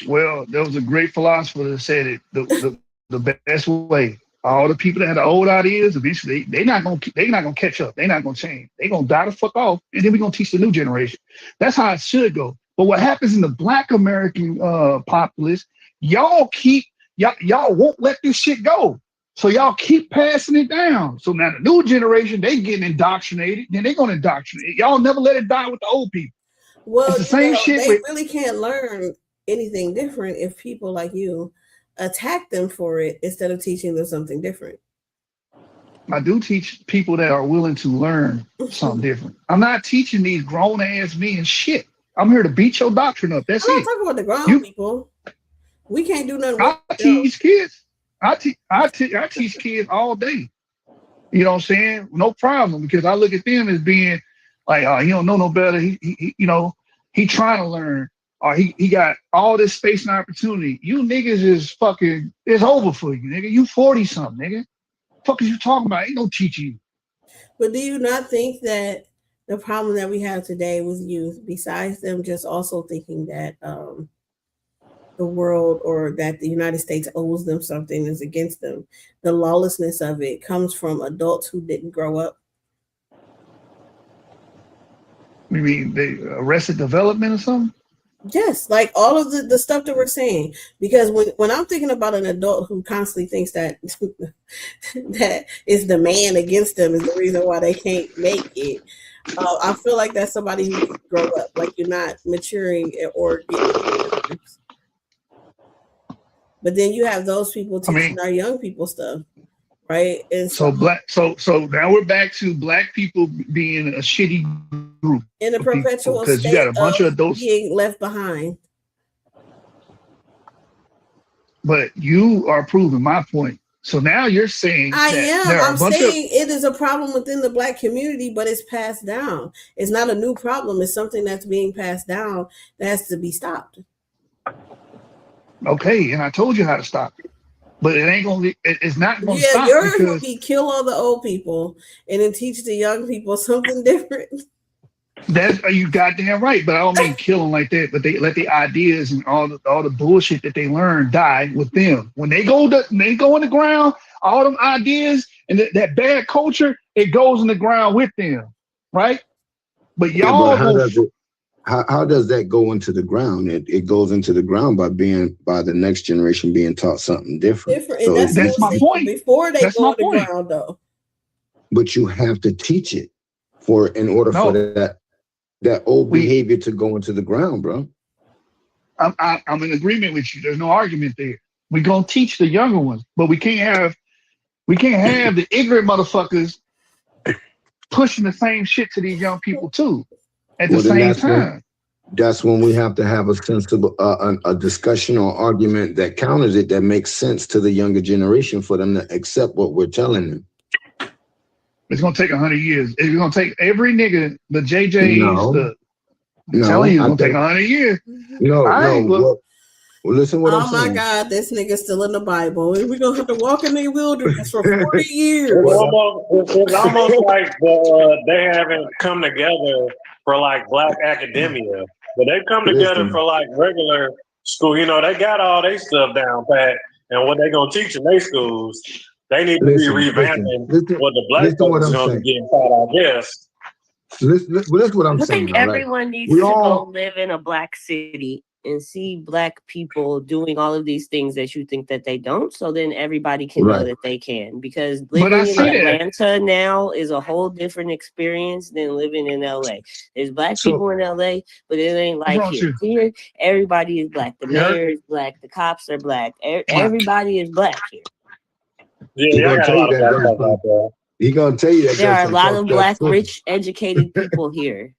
Speaker 4: Well, there was a great philosopher that said it the best way. All the people that had the old ideas, eventually they're not gonna catch up. They're not gonna change. They're gonna die the fuck off, and then we're gonna teach the new generation. That's how it should go. But what happens in the Black American populace, y'all won't let this shit go. So y'all keep passing it down. So now the new generation, they getting indoctrinated, then they're gonna indoctrinate. Y'all never let it die with the old people.
Speaker 3: Well,
Speaker 4: It's the same shit
Speaker 3: they
Speaker 4: with.
Speaker 3: really can't learn anything different if people like you attack them for it instead of teaching them something different.
Speaker 4: I do teach people that are willing to learn something different. I'm not teaching these grown ass men shit. I'm here to beat your doctrine up. That's
Speaker 3: I'm not
Speaker 4: it.
Speaker 3: talking about the grown
Speaker 4: You,
Speaker 3: people. We can't do nothing with
Speaker 4: I
Speaker 3: them.
Speaker 4: teach kids. I teach kids all day. You know what I'm saying? No problem, because I look at them as being like, he don't know no better. He trying to learn, or he got all this space and opportunity. You niggas is fucking, it's over for you, nigga. You 40 something, nigga. Fuck is you talking about? Ain't no teaching you.
Speaker 3: But do you not think that the problem that we have today with youth, besides them just also thinking that the world or that the United States owes them something, is against them, the lawlessness of it comes from adults who didn't grow up?
Speaker 4: You mean the Arrested Development or something?
Speaker 3: Yes, like all of the stuff that we're saying. Because when I'm thinking about an adult who constantly thinks that that is the man against them is the reason why they can't make it, I feel like that's somebody who didn't grow up. Like you're not maturing or getting with the times. But then you have those people teaching our young people stuff, right? And
Speaker 4: so now we're back to black people being a shitty group
Speaker 3: in a perpetual
Speaker 4: because
Speaker 3: state
Speaker 4: you got a bunch of adults
Speaker 3: being left behind.
Speaker 4: But you are proving my point. So now you're saying
Speaker 3: I'm saying it is a problem within the black community, but it's passed down. It's not a new problem. It's something that's being passed down that has to be stopped.
Speaker 4: Okay, and I told you how to stop it, but it ain't gonna. It's not gonna stop.
Speaker 3: Yours will be kill all the old people and then teach the young people something different.
Speaker 4: That's you goddamn right, but I don't mean kill them like that. But they let the ideas and all the bullshit that they learn die with them. When they go in the ground, all them ideas and that bad culture, it goes in the ground with them, right? But y'all,
Speaker 5: how does that go into the ground? It goes into the ground by the next generation being taught something different.
Speaker 3: So that's my point. Before they go to the ground, though.
Speaker 5: But you have to teach it in order for that old behavior to go into the ground, bro.
Speaker 4: I'm in agreement with you. There's no argument there. We're gonna teach the younger ones, but we can't have the ignorant motherfuckers pushing the same shit to these young people too at the same time.
Speaker 5: That's when we have to have a sensible a discussion or argument that counters it, that makes sense to the younger generation for them to accept what we're telling them.
Speaker 4: It's gonna take 100 years. It's gonna take every nigga, the JJs, telling you it's gonna take 100 years.
Speaker 5: Well, listen what I'm saying.
Speaker 3: Oh my God, this nigga's still in the Bible. We're gonna have to walk in the wilderness for 40 years.
Speaker 6: It's almost like they haven't come together for like black academia, but they come together for like regular school. You know, they got all their stuff down pat, and what they gonna teach in their schools, they need to be revamping what the black folks is gonna be getting taught, I guess.
Speaker 5: That's what I'm saying.
Speaker 2: I think everyone needs to go live in a black city and see black people doing all of these things that you think that they don't, so then everybody can know that they can. Because living in Atlanta now is a whole different experience than living in LA. There's black people in LA, but it ain't like here. Here, everybody is black. The mayor is black. The cops are black. Everybody is black here.
Speaker 6: Yeah, I got a lot of black people out there.
Speaker 5: He gonna tell you that
Speaker 2: there are a lot of black, rich, educated people here.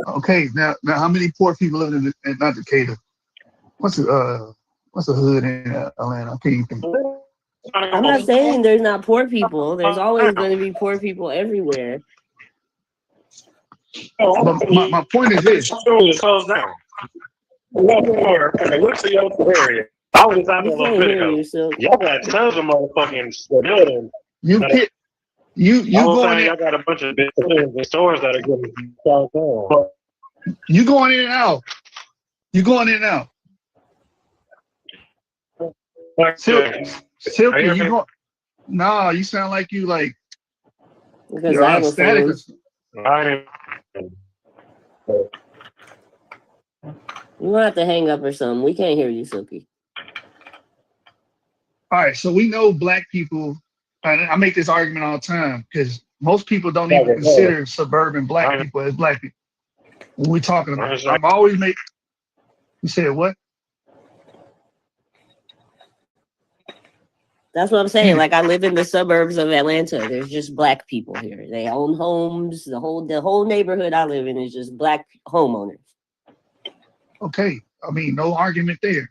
Speaker 4: Okay, now how many poor people live in not Decatur? What's the hood in Atlanta? I can't even think.
Speaker 2: I'm not saying there's not poor people. There's always going to be poor people everywhere.
Speaker 4: But my point is this.
Speaker 6: Close down. What's the Yoga area? I was out there a little bit ago. Y'all got tons of motherfucking buildings.
Speaker 4: You going in?
Speaker 6: Y'all got a bunch of businesses stores that are getting closed down.
Speaker 4: You going in and out? You going in and out? Silky, you going? Nah, you sound like you like.
Speaker 2: Because you're out of static. You have to hang up or something. We can't hear you, Silky.
Speaker 4: All right, so we know black people. I make this argument all the time because most people don't even consider suburban black people as black people. What we talking about? I'm always make. You said what?
Speaker 2: That's what I'm saying. Like I live in the suburbs of Atlanta. There's just black people here. They own homes. The whole neighborhood I live in is just black homeowners.
Speaker 4: Okay, I mean, no argument there.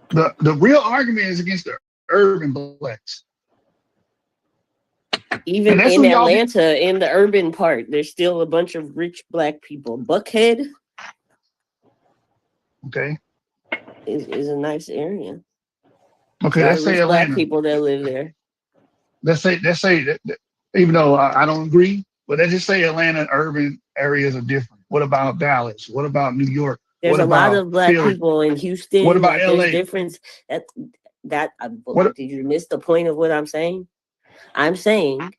Speaker 4: The real argument is against the urban blacks.
Speaker 2: Even in Atlanta, in the urban part, there's still a bunch of rich black people. Buckhead,
Speaker 4: okay,
Speaker 2: is a nice area.
Speaker 4: Okay, let's say Atlanta.
Speaker 2: Black people that live there.
Speaker 4: Let's say that, even though I don't agree, but let's just say Atlanta urban areas are different. What about Dallas? What about New York?
Speaker 2: There's a lot of black people in Houston.
Speaker 4: What about LA?
Speaker 2: There's difference. Did you miss the point of what I'm saying? I'm saying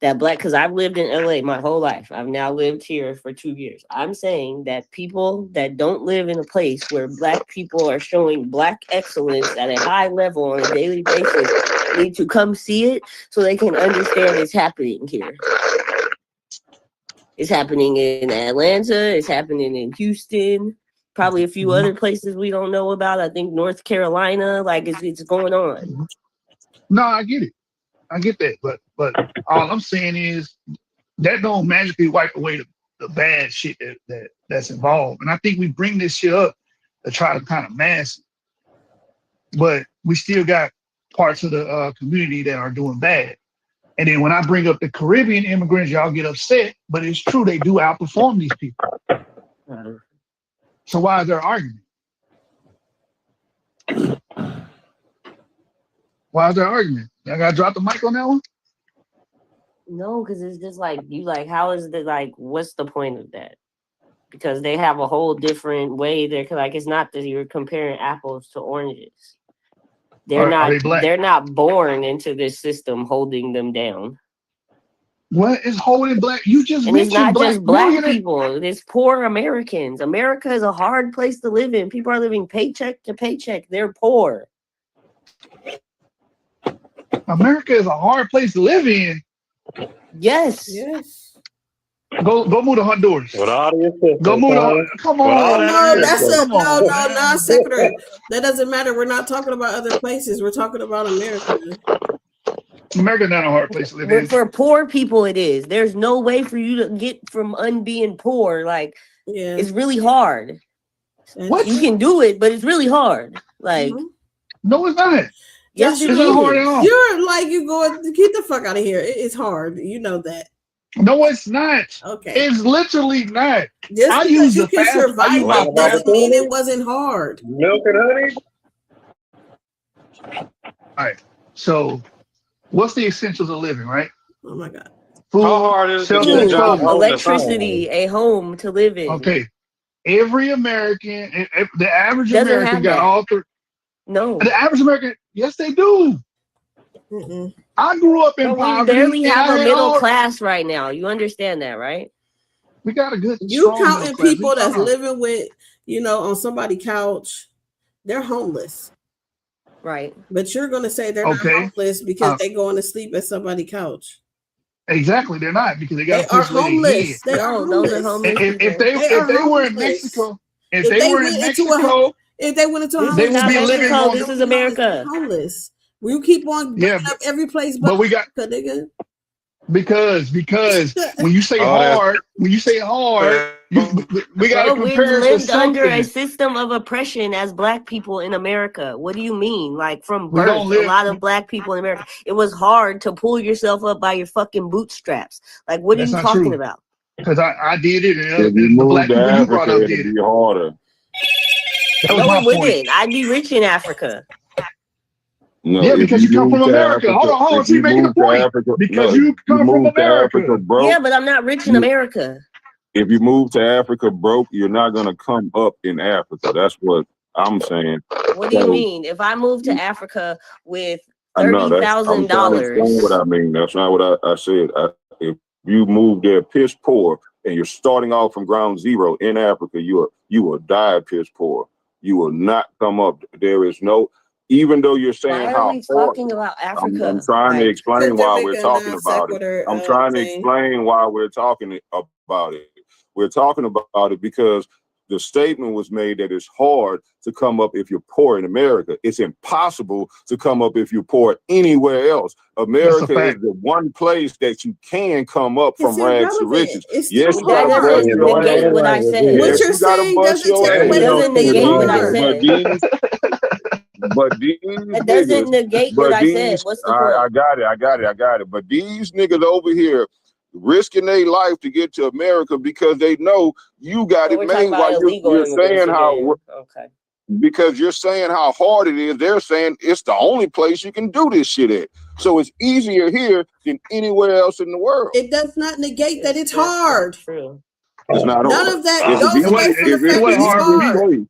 Speaker 2: that because I've lived in LA my whole life. I've now lived here for 2 years. I'm saying that people that don't live in a place where black people are showing black excellence at a high level on a daily basis need to come see it so they can understand it's happening here. It's happening in Atlanta. It's happening in Houston. Probably a few other places we don't know about. I think North Carolina, like it's going on.
Speaker 4: No, I get it. I get that, but all I'm saying is that don't magically wipe away the bad shit that's involved. And I think we bring this shit up to try to kind of mask it, but we still got parts of the community that are doing bad. And then when I bring up the Caribbean immigrants, y'all get upset, but it's true, they do outperform these people. So why is there argument? Why is there argument? I gotta drop the mic on that one?
Speaker 2: No, because it's just like how is the what's the point of that? Because they have a whole different way. They're like, it's not that you're comparing apples to oranges. They're not born into this system holding them down.
Speaker 4: What is holding black? You just
Speaker 2: and it's not just black
Speaker 4: millionaire.
Speaker 2: People. It's poor Americans. America is a hard place to live in. People are living paycheck to paycheck. They're poor.
Speaker 4: America is a hard place to live in.
Speaker 2: Yes.
Speaker 4: Go move to Honduras.
Speaker 6: With all
Speaker 4: go move to. Come on.
Speaker 3: No, secular. That doesn't matter. We're not talking about other places. We're talking about America.
Speaker 4: America's not a hard place to live in.
Speaker 2: For poor people, it is. There's no way for you to get from being poor. It's really hard.
Speaker 4: What?
Speaker 2: You can do it, but it's really hard.
Speaker 4: No, it's not.
Speaker 2: Yes,
Speaker 3: it's
Speaker 2: not
Speaker 3: hard at all. You're you going to get the fuck out of here. It's hard. You know that.
Speaker 4: No, it's not.
Speaker 3: Okay.
Speaker 4: It's literally not.
Speaker 3: Just because you can survive it doesn't mean it wasn't hard.
Speaker 6: Milk and
Speaker 4: honey. All right. So, what's the essentials of living, right?
Speaker 3: Oh my God.
Speaker 6: Food, how hard is it to get a job?
Speaker 2: Electricity, a home to live in.
Speaker 4: Okay. Every American, the average American got all three.
Speaker 2: No.
Speaker 4: The average American, yes, they do.
Speaker 3: Mm-mm.
Speaker 4: I grew up in poverty.
Speaker 2: We barely have a middle class right now. You understand that, right?
Speaker 4: We got a good.
Speaker 3: You counting people that's living with, on somebody's couch. They're homeless.
Speaker 2: Right.
Speaker 3: But you're going to say they're not homeless because they're going to sleep at somebody's couch.
Speaker 4: Exactly, they're not because they got.
Speaker 3: They are homeless. They are homeless.
Speaker 2: Those are homeless.
Speaker 4: If they were in Mexico, if they were in Mexico,
Speaker 3: if they went into a homeless,
Speaker 4: they would be living on.
Speaker 2: This is America.
Speaker 3: Homeless. We keep on bringing up every place,
Speaker 4: but we got because when you say hard, we got to compare.
Speaker 2: We lived under a system of oppression as black people in America. What do you mean? From birth, a lot of black people in America, it was hard to pull yourself up by your fucking bootstraps. What are you talking about?
Speaker 4: Because I did it,
Speaker 1: and the black people you brought up did it. Be harder.
Speaker 2: No, it wouldn't. I'd be rich in Africa.
Speaker 1: No,
Speaker 4: yeah, because you come from America. Hold on. She's making a point. Because you come from America.
Speaker 2: Yeah, but I'm not rich in America.
Speaker 1: If you move to Africa broke, you're not going to come up in Africa. That's what I'm saying.
Speaker 2: What do you mean? If I move to Africa with $30,000,
Speaker 1: that's what I mean. That's not what I said. If you move there piss poor and you're starting off from ground zero in Africa, you will die piss poor. You will not come up. There is no. Even though you're saying
Speaker 2: how we talking about Africa,
Speaker 1: I'm trying to explain why we're talking about it. I'm trying to explain why we're talking about it. We're talking about it because the statement was made that it's hard to come up if you're poor in America. It's impossible to come up if you're poor anywhere else. America is the one place that you can come up from rags to riches.
Speaker 3: Yes,
Speaker 1: you
Speaker 2: that
Speaker 1: gotta bust
Speaker 2: doesn't
Speaker 1: your
Speaker 2: negate
Speaker 1: ass.
Speaker 2: what I said.
Speaker 3: What
Speaker 1: Yes,
Speaker 3: you're
Speaker 1: you gotta
Speaker 3: saying
Speaker 1: bust
Speaker 3: doesn't
Speaker 1: your
Speaker 3: take
Speaker 1: ass.
Speaker 3: away
Speaker 2: It doesn't
Speaker 3: from
Speaker 2: negate what I
Speaker 3: hard.
Speaker 2: said.
Speaker 1: But these
Speaker 2: It doesn't negate what I said. What's the point?
Speaker 1: I got it. But these niggas over here risking their life to get to America because they know you got it made. While you're saying how, because you're saying how hard it is, they're saying it's the only place you can do this shit at. So it's easier here than anywhere else in the world.
Speaker 3: It does not negate that it's hard.
Speaker 2: True.
Speaker 1: It's not
Speaker 3: None
Speaker 1: hard.
Speaker 3: of that goes away from the fact that it's hard.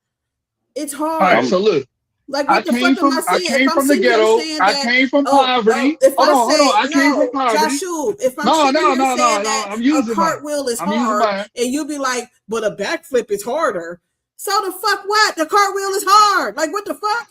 Speaker 3: It's hard.
Speaker 4: All right, so look.
Speaker 3: Like, what the fuck am I saying?
Speaker 4: I came from the ghetto. I came from poverty. Hold on. I came from poverty.
Speaker 3: Joshua, if I'm sitting here saying that
Speaker 4: I'm using
Speaker 3: a cartwheel is hard, and you'll be like, but a backflip is harder. So the fuck what? The cartwheel is hard. Like, what the fuck?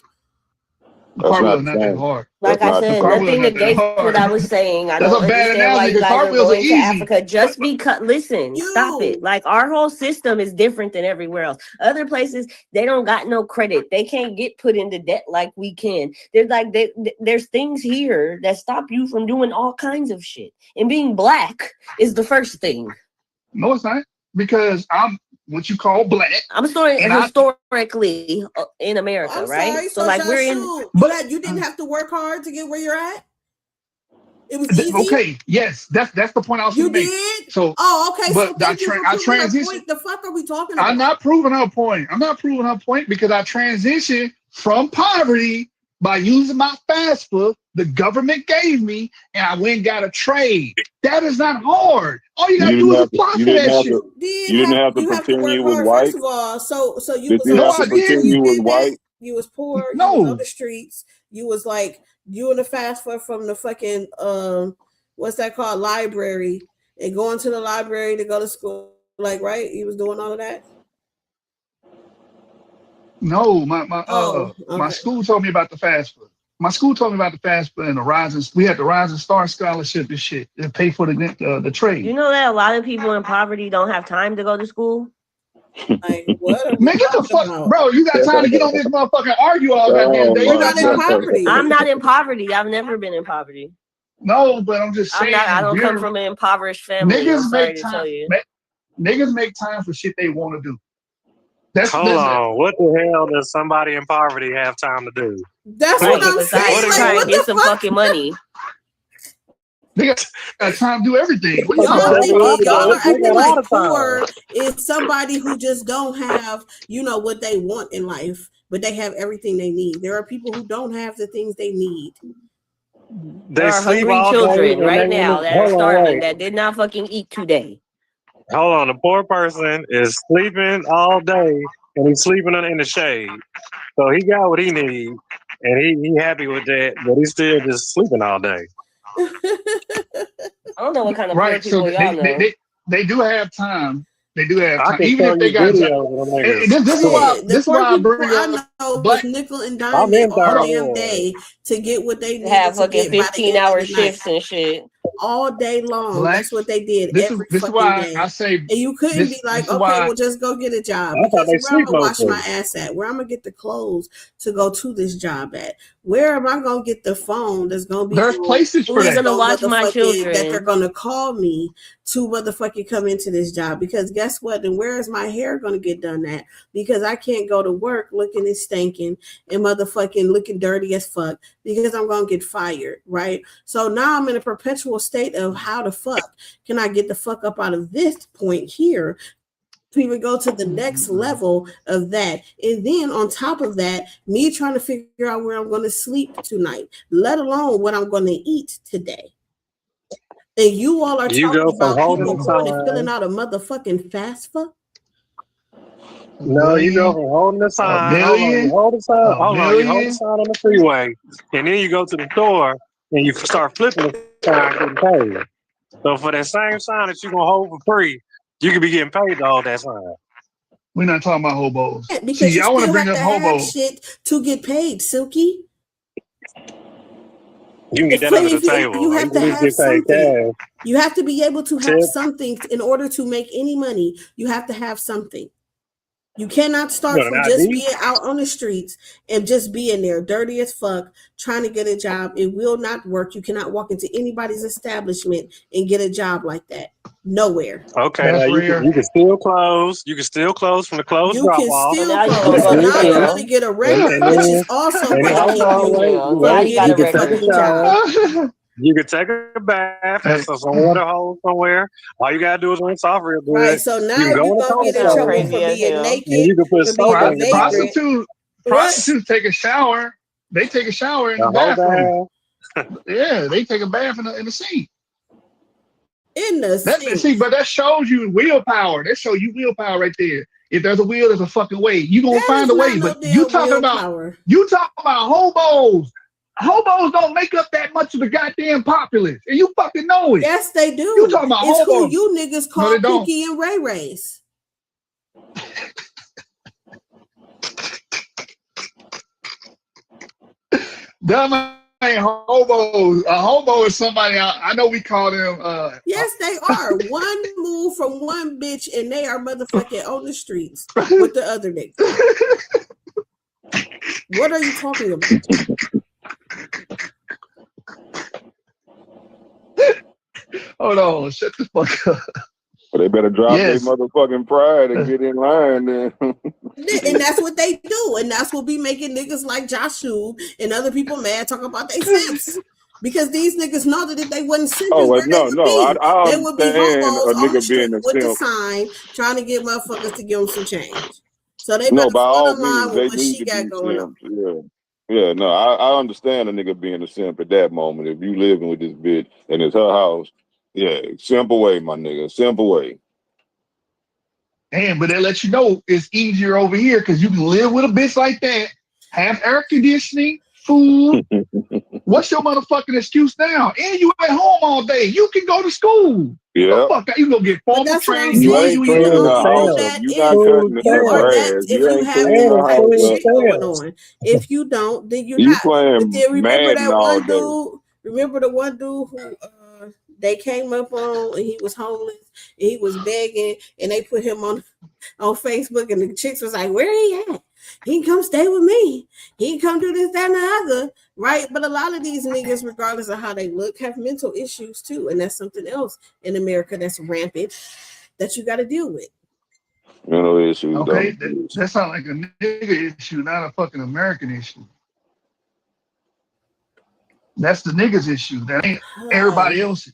Speaker 4: The cartwheel is not that hard.
Speaker 2: Like I said, nothing negates what I was saying. I don't understand why you guys are going to Africa just because. Listen, stop it. Like, our whole system is different than everywhere else. Other places, they don't got no credit. They can't get put into debt like we can. There's things here that stop you from doing all kinds of shit. And being black is the first thing.
Speaker 4: No, it's not. Because I'm what you call black.
Speaker 2: I'm sorry, historically in America, right? So like, we're in.
Speaker 3: But you didn't have to work hard to get where you're at. It was easy.
Speaker 4: Okay, yes, that's the point I was going to make.
Speaker 3: Did?
Speaker 4: So,
Speaker 3: okay.
Speaker 4: But
Speaker 3: so
Speaker 4: I transitioned.
Speaker 3: The fuck are we talking about?
Speaker 4: I'm not proving her point because I transitioned from poverty by using my FAFSA the government gave me, and I went and got a trade. That is not hard. All you gotta do is apply for that shit.
Speaker 1: You didn't have to pretend you was white.
Speaker 3: First of all, so you
Speaker 1: was white.
Speaker 3: You was poor.
Speaker 4: No.
Speaker 3: You was on the streets. You was like doing the FAFSA from the fucking what's that called, library, and going to the library to go to school. Like, right? You was doing all of that.
Speaker 4: No, my school told me about the FAFSA. My school told me about the FAFSA and the Rising. We had the Rising Star Scholarship and shit. It paid for the trade.
Speaker 2: You know that a lot of people in poverty don't have time to go to school.
Speaker 3: Like, what?
Speaker 4: Man, get the fuck, bro. You got time to get on this motherfucker and argue all goddamn day.
Speaker 3: You're not in poverty.
Speaker 2: I'm not in poverty. I've never been in poverty.
Speaker 4: No, but I'm just saying.
Speaker 2: I don't come from an impoverished family.
Speaker 4: Niggas make time for shit they want to do.
Speaker 6: Hold on. What the hell does somebody in poverty have time to do?
Speaker 3: That's what I'm saying.
Speaker 2: Like, trying to get some fucking money.
Speaker 4: They got time to do everything.
Speaker 3: Y'all are acting like poor is somebody who just don't have, what they want in life, but they have everything they need. There are people who don't have the things they need.
Speaker 2: There are hungry children right now that are starving that did not fucking eat today.
Speaker 6: Hold on, the poor person is sleeping all day and he's sleeping in the shade. So he got what he needs and he happy with that, but he's still just sleeping all day.
Speaker 2: I don't know what kind of poor people y'all know.
Speaker 4: They do have time. They do have
Speaker 6: I
Speaker 4: time. Even if they got this is why I bring up
Speaker 3: black nickel and dime all damn day to get what they need.
Speaker 2: Have fucking 15-hour shifts and shit.
Speaker 3: All day long. That's what they did.
Speaker 4: This is why
Speaker 3: day.
Speaker 4: I say,
Speaker 3: and you couldn't be like, okay, well, just go get a job. Because where I'm gonna wash my ass at? Where I'm gonna get the clothes to go to this job at? Where am I gonna get the phone that's gonna be?
Speaker 4: There's places for that.
Speaker 2: Gonna watch my children.
Speaker 3: That they're gonna call me to motherfucking come into this job. Because guess what? And where is my hair gonna get done at? Because I can't go to work looking and stinking and motherfucking looking dirty as fuck because I'm gonna get fired, right? So now I'm in a perpetual state of how the fuck can I get the fuck up out of this point here to even go to the next level of that. And then on top of that, me trying to figure out where I'm going to sleep tonight, let alone what I'm going to eat today. And you all are talking about people going and filling out a motherfucking FAFSA?
Speaker 6: No, you go from holding the sign, you hold the sign on the freeway, and then you go to the store and you start flipping the sign getting paid. So for that same sign that you're gonna hold for free, you could be getting paid to hold that sign.
Speaker 4: We're not talking about hobos.
Speaker 3: Yeah, because y'all want to bring up hobos shit to get paid, Silky.
Speaker 6: You can get that under the table.
Speaker 3: You have to have something. You have to be able to have something in order to make any money. You have to have something. You cannot start from just being out on the streets and just being there dirty as fuck, trying to get a job. It will not work. You cannot walk into anybody's establishment and get a job like that. Nowhere.
Speaker 6: Okay, now you can still close. You can still close from the clothes drop off.
Speaker 3: You can still close. So now you're going to get a record, which is also going to keep you from getting a fucking job.
Speaker 6: You can take a bath, have some water hole somewhere. All you gotta do is rinse off real good.
Speaker 3: Right, so now you're gonna get in trouble for being naked.
Speaker 6: You can put
Speaker 4: prostitutes take a shower. They take a shower in the bathroom. Yeah, they take a bath in the sink. See, but that shows you willpower. That shows you willpower right there. If there's a will, there's a fucking way. You gonna find a way. But you talking about hobos. Hobos don't make up that much of the goddamn populace, and you fucking know it.
Speaker 3: Yes, they do.
Speaker 4: You talking about
Speaker 3: it's
Speaker 4: hobos?
Speaker 3: Who you niggas call Pinky and Ray Rays.
Speaker 4: Dumb ain't hobos. A hobo is somebody I know. We call them.
Speaker 3: Yes, they are. One move from one bitch, and they are motherfucking on the streets with the other niggas. What are you talking about?
Speaker 4: Hold on, shut the fuck up.
Speaker 1: Well, they better drop their motherfucking pride and get in line then.
Speaker 3: And that's what they do. And that's what be making niggas like Joshua and other people mad talking about they simps. Because these niggas know that if they wasn't simping,
Speaker 1: I
Speaker 3: they would be hobos on the street with
Speaker 1: simp.
Speaker 3: the sign trying to get motherfuckers to give them some change. So they
Speaker 1: better
Speaker 3: by all means, with what she got going on.
Speaker 1: Yeah, no, I understand a nigga being a simp at that moment. If you living with this bitch and it's her house, yeah, simp away, my nigga, simp away.
Speaker 4: Damn, but they let you know it's easier over here because you can live with a bitch like that, have air conditioning, food. What's your motherfucking excuse now? And you at home all day. You can go to school.
Speaker 1: Yeah.
Speaker 4: You can go get formal training.
Speaker 1: You ain't cleaning the house up. You not cutting the grass. You ain't cleaning the house up.
Speaker 3: If you don't, then you're
Speaker 1: you
Speaker 3: not.
Speaker 1: Playing
Speaker 3: but then remember
Speaker 1: Madden
Speaker 3: that one
Speaker 1: all day.
Speaker 3: dude? Remember the one dude who they came up on and he was homeless and he was begging and they put him on Facebook and the chicks was like, where he at? He can come stay with me. He can come do this, that, and the other, right? But a lot of these niggas, regardless of how they look, have mental issues too. And that's something else in America that's rampant that you got to deal with.
Speaker 1: Mental issues.
Speaker 4: Okay, that sounds like a nigga issue, not a fucking American issue. That's the niggas issue. That ain't everybody else's.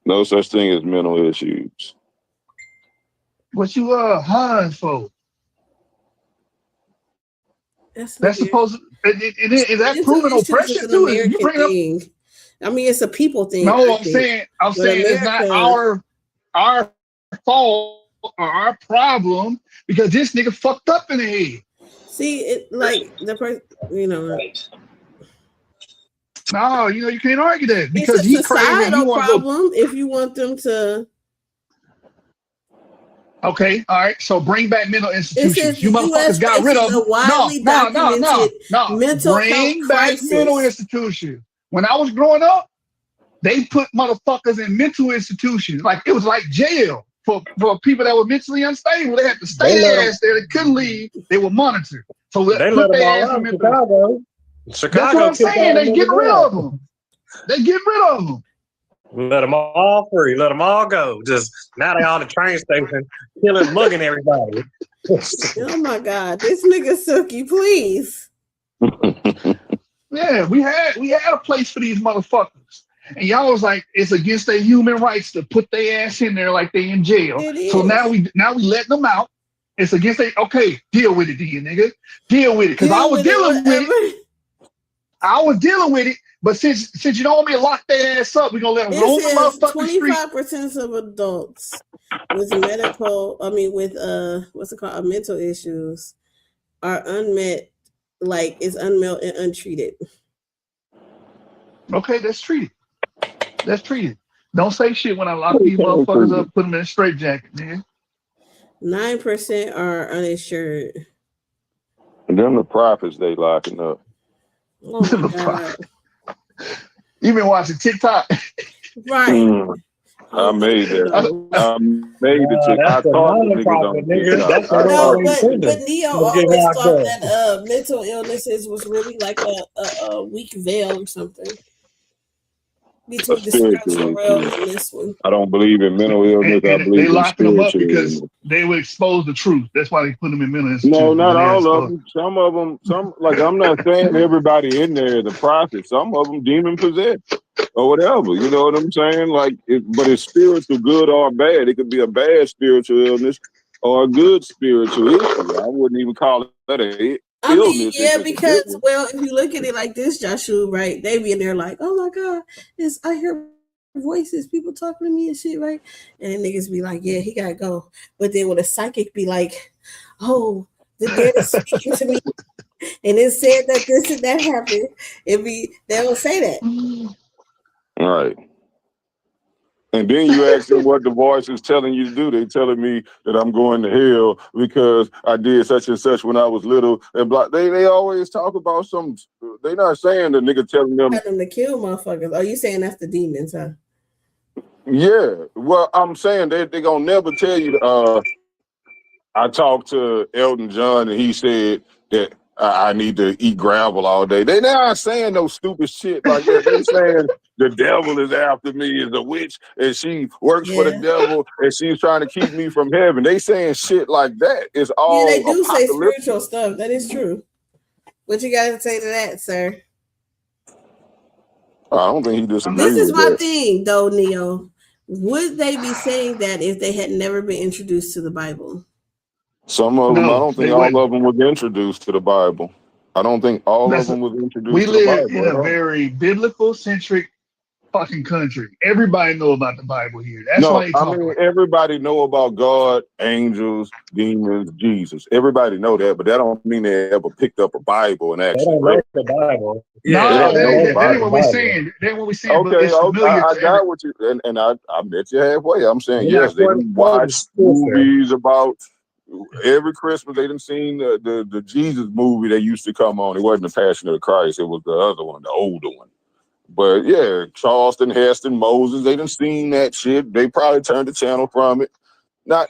Speaker 1: No such thing as mental issues.
Speaker 4: What you hunting for? That's supposed to, is that proven oppression too?
Speaker 3: You bring up, I mean, it's a people thing.
Speaker 4: No, I'm saying it's not our fault or our problem because this nigga fucked up in the head.
Speaker 3: See, it like the person,
Speaker 4: No, you can't argue that because he's crazy. And you want
Speaker 3: problem if you want them to.
Speaker 4: Okay, all right. So bring back mental institutions. You motherfuckers got rid of them. No. Bring back mental institutions. When I was growing up, they put motherfuckers in mental institutions. Like it was like jail for people that were mentally unstable. They had to stay their ass there. They couldn't leave. They were monitored. So they put their ass in Chicago. That's what I'm saying. They get rid of them.
Speaker 6: Let them all free. Let them all go. Just now they on the train station, killing, mugging everybody.
Speaker 3: Oh my God, this nigga Silky, please.
Speaker 4: Yeah, we had a place for these motherfuckers, and y'all was like, it's against their human rights to put their ass in there like they in jail. So now we letting them out. It's against deal with it, nigga. Deal with it, because I was dealing with it. I was dealing with it, but since you don't want me to lock their ass up, we're gonna let them roam the motherfucking street.
Speaker 3: 25% of adults with mental issues are unmet, like it's unmet and untreated.
Speaker 4: Okay, that's treated. Don't say shit when I lock these motherfuckers up, put them in a straitjacket, nigga.
Speaker 3: 9% are uninsured.
Speaker 1: And then the profits they locking up.
Speaker 3: Oh my God.
Speaker 4: You been watching TikTok?
Speaker 3: Right.
Speaker 1: I made that. I made the chick. I
Speaker 6: That's
Speaker 1: taught the
Speaker 6: another
Speaker 1: niggas
Speaker 6: problem,
Speaker 1: on
Speaker 6: nigga.
Speaker 1: TikTok.
Speaker 6: That's
Speaker 1: I
Speaker 6: what
Speaker 1: taught
Speaker 3: No,
Speaker 1: the
Speaker 3: but Neo always
Speaker 6: locked
Speaker 3: thought
Speaker 6: up.
Speaker 3: that mental illnesses was really like a weak veil or something between the spiritual
Speaker 1: spiritual
Speaker 3: realm
Speaker 1: issue.
Speaker 3: and this one.
Speaker 1: I don't believe in mental illness. I
Speaker 4: And
Speaker 1: believe
Speaker 4: they
Speaker 1: in
Speaker 4: locking them up
Speaker 1: spiritual
Speaker 4: because
Speaker 1: illness.
Speaker 4: they would expose the truth. That's why they put them in mental
Speaker 1: No,
Speaker 4: institutions.
Speaker 1: not
Speaker 4: and they
Speaker 1: all of
Speaker 4: expose.
Speaker 1: them. Some of them, like I'm not saying everybody in there is a prophet. Some of them demon possessed or whatever. You know what I'm saying? Like, but it's spiritual, good or bad. It could be a bad spiritual illness or a good spiritual issue. I wouldn't even call that a
Speaker 3: I mean,
Speaker 1: illness.
Speaker 3: yeah,
Speaker 1: It's just a
Speaker 3: because
Speaker 1: difference.
Speaker 3: well, if you look at it like this, Joshua, right? They be in there like, oh my God, I hear voices, people talking to me and shit, right? And niggas be like, yeah, he gotta go. But then when a psychic be like, oh, the dead is speaking to me, and it said that this and that happened, they don't say that.
Speaker 1: All right. And then you ask them what the voice is telling you to do. They telling me that I'm going to hell because I did such and such when I was little. And they always talk about some. They not saying the nigga telling them.
Speaker 3: Tell them to kill motherfuckers. Are you saying that's the demons, huh?
Speaker 1: Yeah. Well, I'm saying they gonna never tell you. I talked to Elton John and he said that I need to eat gravel all day. They not saying no stupid shit like that. They saying the devil is after me, is a witch, and she works for the devil, and she's trying to keep me from heaven. They saying shit like that. It's all
Speaker 3: they do say
Speaker 1: apocalyptic.
Speaker 3: spiritual stuff. That is true. What you got to say to that, sir?
Speaker 1: I don't think he disagrees.
Speaker 3: This is
Speaker 1: with
Speaker 3: my
Speaker 1: that.
Speaker 3: thing, though, Neo. Would they be saying that if they had never been introduced to the Bible?
Speaker 1: Some of them, I don't think all of them was introduced to the Bible. I don't think all of them was introduced to the Bible.
Speaker 4: We live in a very biblical-centric fucking country. Everybody know about the Bible here. That's why they talk about it.
Speaker 1: Everybody know about God, angels, demons, Jesus. Everybody know that, but that don't mean they ever picked up a Bible and actually read
Speaker 6: the Bible.
Speaker 4: Yeah, that ain't what we're saying. That ain't what we're saying. But it's familiar
Speaker 1: I got what you, and I met you halfway. I'm saying yes, they didn't watch movies about. Every Christmas they didn't seen the Jesus movie that used to come on. It wasn't the Passion of the Christ. It was the other one, the older one. But yeah, Charleston, Heston, Moses, they done seen that shit. They probably turned the channel from it. Not,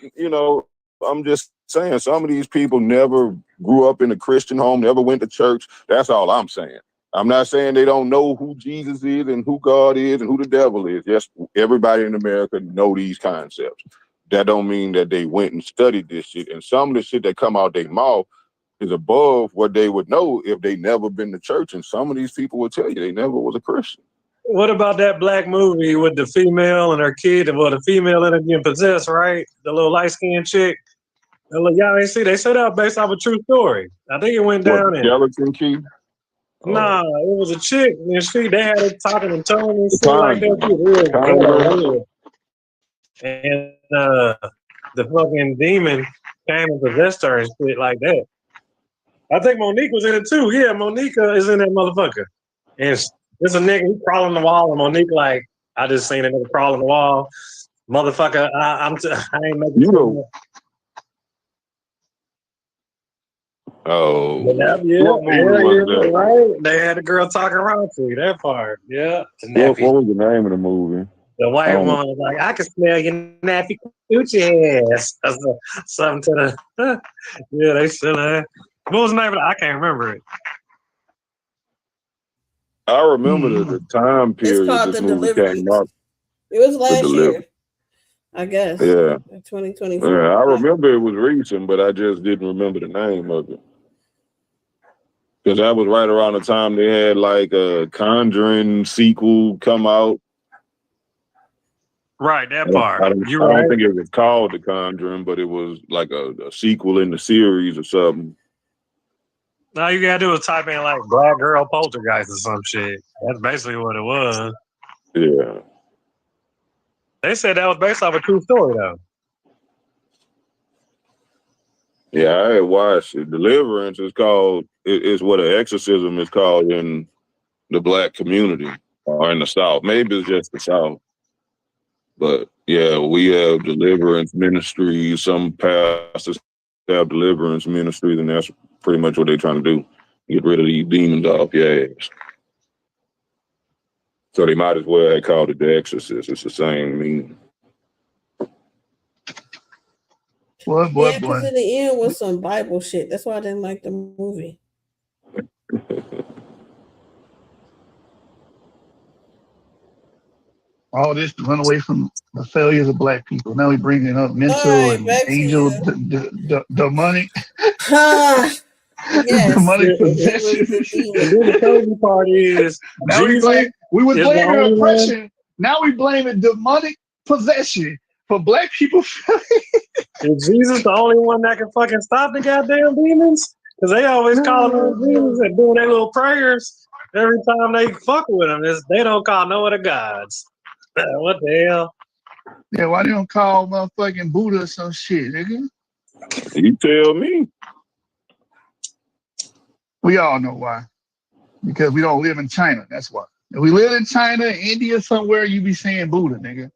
Speaker 1: I'm just saying some of these people never grew up in a Christian home, never went to church. That's all I'm saying. I'm not saying they don't know who Jesus is and who God is and who the devil is. Yes, everybody in America know these concepts. That don't mean that they went and studied this shit. And some of the shit that come out their mouth is above what they would know if they never been to church. And some of these people will tell you they never was a Christian.
Speaker 6: What about that black movie with the female and her kid? Well, the female ended up getting possessed, right? The little light-skinned chick. Y'all ain't see, they said that based off a true story. I think it went down in
Speaker 1: Skeleton Key?
Speaker 6: Nah, it was a chick, and they had it talking in tongue and shit like that. And the fucking demon came and possessed her and shit like that. I think Monique was in it too. Yeah, Monique is in that motherfucker. And there's a nigga, he crawling the wall, and Monique like, I just seen a nigga crawling the wall. Motherfucker, I ain't making
Speaker 1: you Oh,
Speaker 6: yeah, right. They had the girl talking around to you. That part, yeah.
Speaker 1: What was the name of the movie?
Speaker 6: The white woman was like, I can smell your nappy coochie ass. Something to the yeah, they still had. What was the name of it? I can't remember it.
Speaker 1: I remember the time period.
Speaker 3: It's called
Speaker 1: this
Speaker 3: The
Speaker 1: movie
Speaker 3: Delivery.
Speaker 1: came out.
Speaker 3: It was last year, I guess.
Speaker 1: Yeah.
Speaker 3: 2024.
Speaker 1: Yeah, I remember it was recent, but I just didn't remember the name of it. Because that was right around the time they had like a Conjuring sequel come out.
Speaker 6: Right, that part.
Speaker 1: I don't think it was called The Conjuring, but it was like a sequel in the series or something.
Speaker 6: All you gotta do is type in like Black Girl Poltergeist or some shit. That's basically what it was.
Speaker 1: Yeah.
Speaker 6: They said that was based off a true story though.
Speaker 1: Yeah, I had watched it. Deliverance is called, it's what an exorcism is called in the black community or in the South. Maybe it's just the South. But yeah, we have deliverance ministries. Some pastors have deliverance ministries, and that's pretty much what they're trying to do. Get rid of these demons off your ass. So they might as well have called it The Exorcist. It's the same meaning.
Speaker 4: Boy.
Speaker 3: Because in the end was some Bible shit. That's why I didn't like the movie.
Speaker 4: All this to run away from the failures of black people. Now we bringing up mental and angel, demonic.
Speaker 3: Yes,
Speaker 4: demonic possession.
Speaker 6: The crazy part is
Speaker 4: now we was blaming oppression. Now we blaming demonic possession for black people.
Speaker 6: Is Jesus the only one that can fucking stop the goddamn demons? Because they always calling on Jesus and doing their little prayers every time they fuck with them. They don't call no other gods. What the hell?
Speaker 4: Yeah, why they don't call motherfucking Buddha or some shit, nigga?
Speaker 1: You tell me.
Speaker 4: We all know why. Because we don't live in China. That's why. If we live in China, India, somewhere, you be saying Buddha, nigga.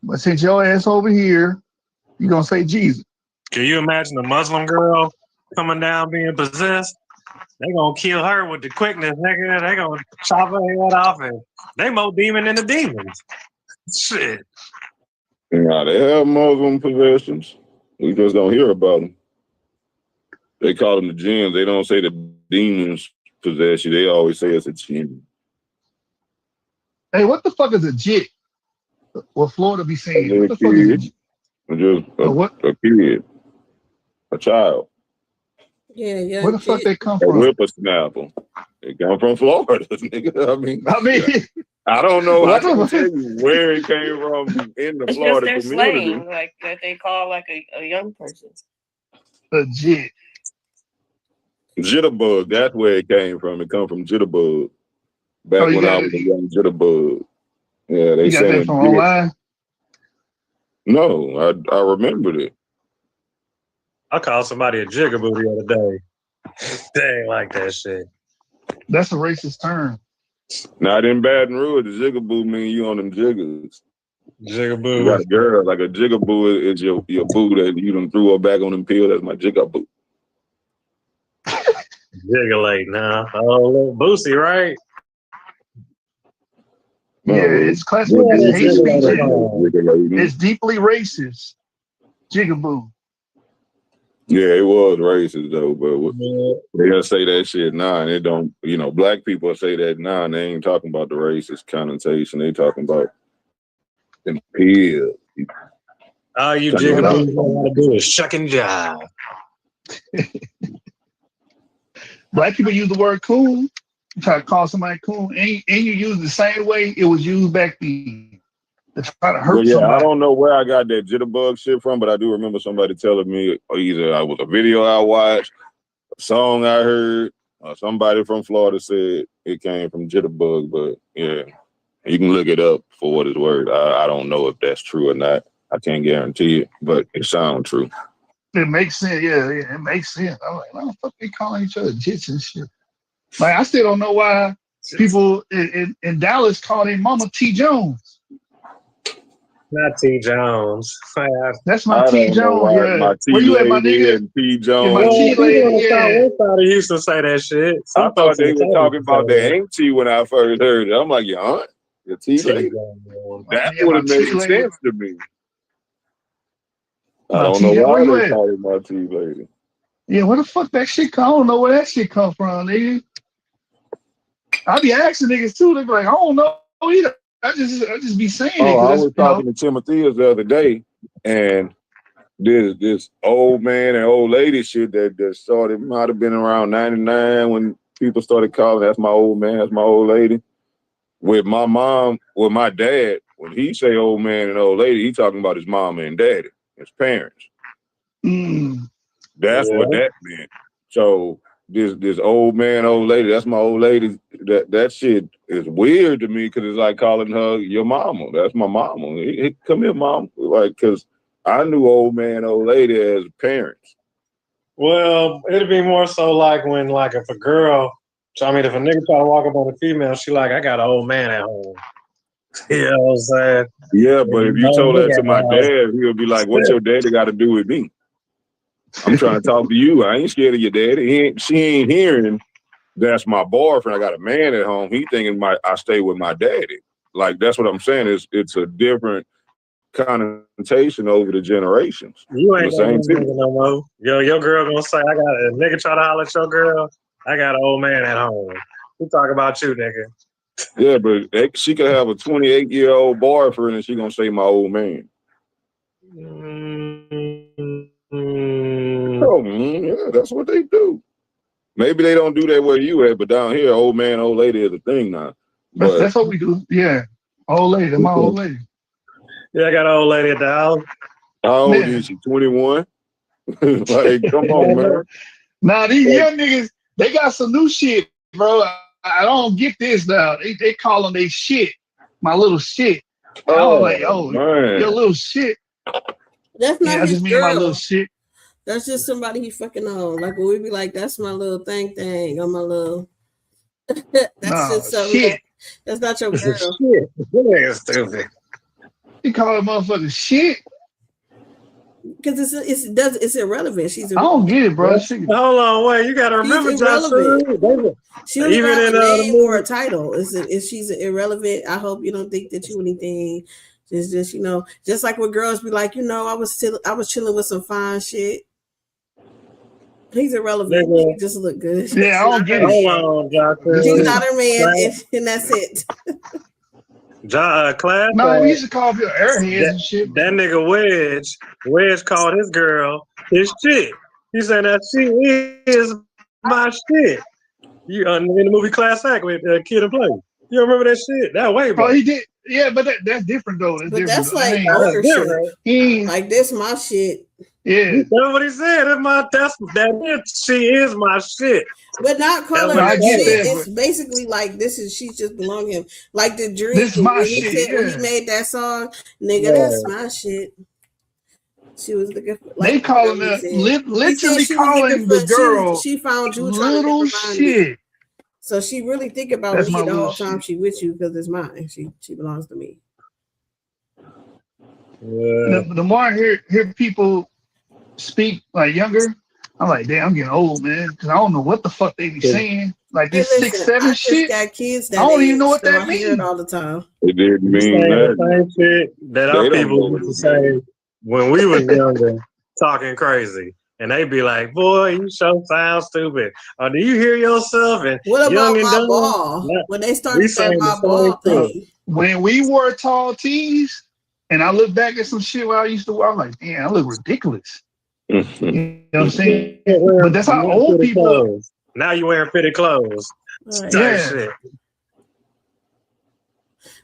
Speaker 4: But since your ass over here, you gonna say Jesus.
Speaker 6: Can you imagine a Muslim girl coming down being possessed? They gonna kill her with the quickness, nigga. They gonna chop her head off, and they more demon than the demons. Shit.
Speaker 1: Nah, they have Muslim possessions. We just don't hear about them. They call them the jinns. They don't say the demons possess you. They always say it's a jinn.
Speaker 4: Hey, what the fuck is a jit? What Florida be saying? What the fuck is a jit?
Speaker 1: Just a kid. A child.
Speaker 3: Yeah.
Speaker 4: Where the fuck they come
Speaker 1: A
Speaker 4: from?
Speaker 1: whippersnapper. They come from Florida, nigga. I mean, I don't know. I can't tell you where it came from in the Florida
Speaker 2: just their
Speaker 1: community.
Speaker 2: slang, like that they call like a young person.
Speaker 4: A jit.
Speaker 1: Jitterbug. That's where it came from. It come from Jitterbug. Back when I was a young Jitterbug. Yeah, they
Speaker 4: said that from online.
Speaker 1: No, I remembered it.
Speaker 6: I called somebody a jigaboo the other day. They ain't like that shit.
Speaker 4: That's a racist term.
Speaker 1: Not in Baton Rouge, the jigaboo mean you on them jiggers.
Speaker 6: Jigaboo.
Speaker 1: You got a girl, like a jigaboo is your boo that you done threw her back on them pills. That's my jigaboo.
Speaker 6: Jiggalate now. Oh, little Boosie, right?
Speaker 4: Yeah, it's classified as hate speech. It's deeply racist. Jigaboo.
Speaker 1: Yeah, it was racist though, but they'll say that shit now, and it don't. You know, black people say that now, and they ain't talking about the racist connotation. They talking about them pills.
Speaker 6: All you jigaboos know how to do is shuck and jive.
Speaker 4: Black people use the word cool. You try to call somebody cool, and you use the same way it was used back then to try to hurt somebody.
Speaker 1: I don't know where I got that jitterbug shit from, but I do remember somebody telling me either it was a video I watched, a song I heard, or somebody from Florida said it came from jitterbug. But yeah, you can look it up for what it's worth. I don't know if that's true or not. I can't guarantee it, but it sounds true.
Speaker 4: It makes sense. Yeah, it makes sense. I'm like, why the fuck they calling each other jits and shit? Like, I still don't know why people in Dallas call their mama T. Jones.
Speaker 6: Not T. Jones.
Speaker 4: That's my T. Jones. Yeah.
Speaker 1: My T.
Speaker 4: Where you at, my nigga?
Speaker 1: And T. Jones.
Speaker 4: My T. lady. Yeah.
Speaker 6: Somebody used to say that shit.
Speaker 1: I thought they were talking about the auntie when I first heard it. I'm like, your aunt? Your T. lady? That would have made sense to me. I don't know why they call it my T. lady.
Speaker 4: Yeah, where the fuck that shit come? I don't know where that shit come from, nigga. I be asking niggas too. They be like, I don't know either. I just be saying it.
Speaker 1: I was talking to Timotheus the other day, and this old man and old lady shit that started, might have been around 99 when people started calling, that's my old man, that's my old lady. With my mom, with my dad, when he say old man and old lady, he talking about his mama and daddy, his parents. That's what that meant. So this old man, old lady, that's my old lady. That shit is weird to me because it's like calling her your mama. That's my mama. Hey, come here, mom. Like, because I knew old man, old lady as parents.
Speaker 6: Well, it'd be more so like when, like, if a girl, if a nigga try to walk up on a female, she like, I got an old man at home. You know what I'm saying?
Speaker 1: Yeah, but if you told that to my dad, he'll be like, what's your daddy got to do with me? I'm trying to talk to you. I ain't scared of your daddy. She ain't hearing that's my boyfriend. I got a man at home. He thinking I stay with my daddy. Like that's what I'm saying. It's a different connotation over the generations.
Speaker 6: You ain't
Speaker 1: the
Speaker 6: gonna
Speaker 1: same
Speaker 6: be no more. Your girl gonna say, I got a nigga try to holler at your girl. I got an old man at home. We talk about you, nigga.
Speaker 1: Yeah, but she could have a 28-year-old boyfriend and she gonna say my old man. Oh man, yeah, that's what they do. Maybe they don't do that where you at, but down here, old man, old lady is a thing now. But
Speaker 4: that's what we do. Yeah, old lady, my old lady.
Speaker 6: Yeah, I got an old lady at the house.
Speaker 1: How old is she? 21? Like, come on, man.
Speaker 4: Now these young niggas, they got some new shit, bro. I don't get this now. They call them they shit, my little shit. I was like,
Speaker 1: man.
Speaker 4: Your little shit.
Speaker 3: That's not his
Speaker 4: I just mean
Speaker 3: girl.
Speaker 4: my little shit.
Speaker 3: That's just somebody he fucking on. Like when we be like, that's my little thing on my little. That's just something.
Speaker 4: Shit.
Speaker 3: That's not your girl.
Speaker 6: Shit. You're stupid.
Speaker 4: You call that motherfucker shit?
Speaker 3: Because it's irrelevant. She's
Speaker 4: I don't get it, bro.
Speaker 6: Hold on, wait. You gotta remember, Joshua.
Speaker 3: She don't even have a name or a title. If she's irrelevant, I hope you don't think that you anything. It's just just like when girls be like, I was chilling with some fine shit. He's irrelevant. He just look good.
Speaker 4: Yeah, I don't get it.
Speaker 6: Hold on, Joshua.
Speaker 3: He's not her man, and that's it.
Speaker 6: Class.
Speaker 4: No, we used to call people airheads and shit.
Speaker 6: That nigga Wedge called his girl his shit. He said that she is my shit. You in the movie Class Act with Kid and Play. You remember that shit? That way, bro.
Speaker 4: Oh, he did. Yeah, but that's different though.
Speaker 3: That's like ownership. Like this my shit.
Speaker 4: Yeah,
Speaker 6: that's what he said. She is my shit.
Speaker 3: But not calling her shit. It's basically like she's just belonging him. Like the dream.
Speaker 4: This my shit.
Speaker 3: When he made that song, nigga, that's my shit. She was looking for,
Speaker 4: they calling her literally calling the girl.
Speaker 3: She found you
Speaker 4: little shit.
Speaker 3: So she really think about me the whole time she with you because it's mine. She belongs to me.
Speaker 6: Yeah.
Speaker 4: The more I hear people speak like younger, I'm like, damn, I'm getting old, man, because I don't know what the fuck they be saying. Like this 6, 7 shit.
Speaker 3: Got kids that
Speaker 4: I don't even know what that means
Speaker 3: all the time.
Speaker 1: It didn't mean
Speaker 6: that. The same shit that our people used to say when we was younger, talking crazy. And they be like, boy, you so sound stupid. Or do you hear yourself? And
Speaker 3: what about
Speaker 6: young
Speaker 3: my
Speaker 6: and
Speaker 3: ball?
Speaker 6: Yeah.
Speaker 3: When they started saying my ball thing.
Speaker 4: When we wore tall tees, and I look back at some shit where I used to wear, I'm like, damn, I look ridiculous. You know what I'm saying? But that's how old people are.
Speaker 6: Now you wearing fitted clothes.
Speaker 4: Yeah.
Speaker 6: Shit.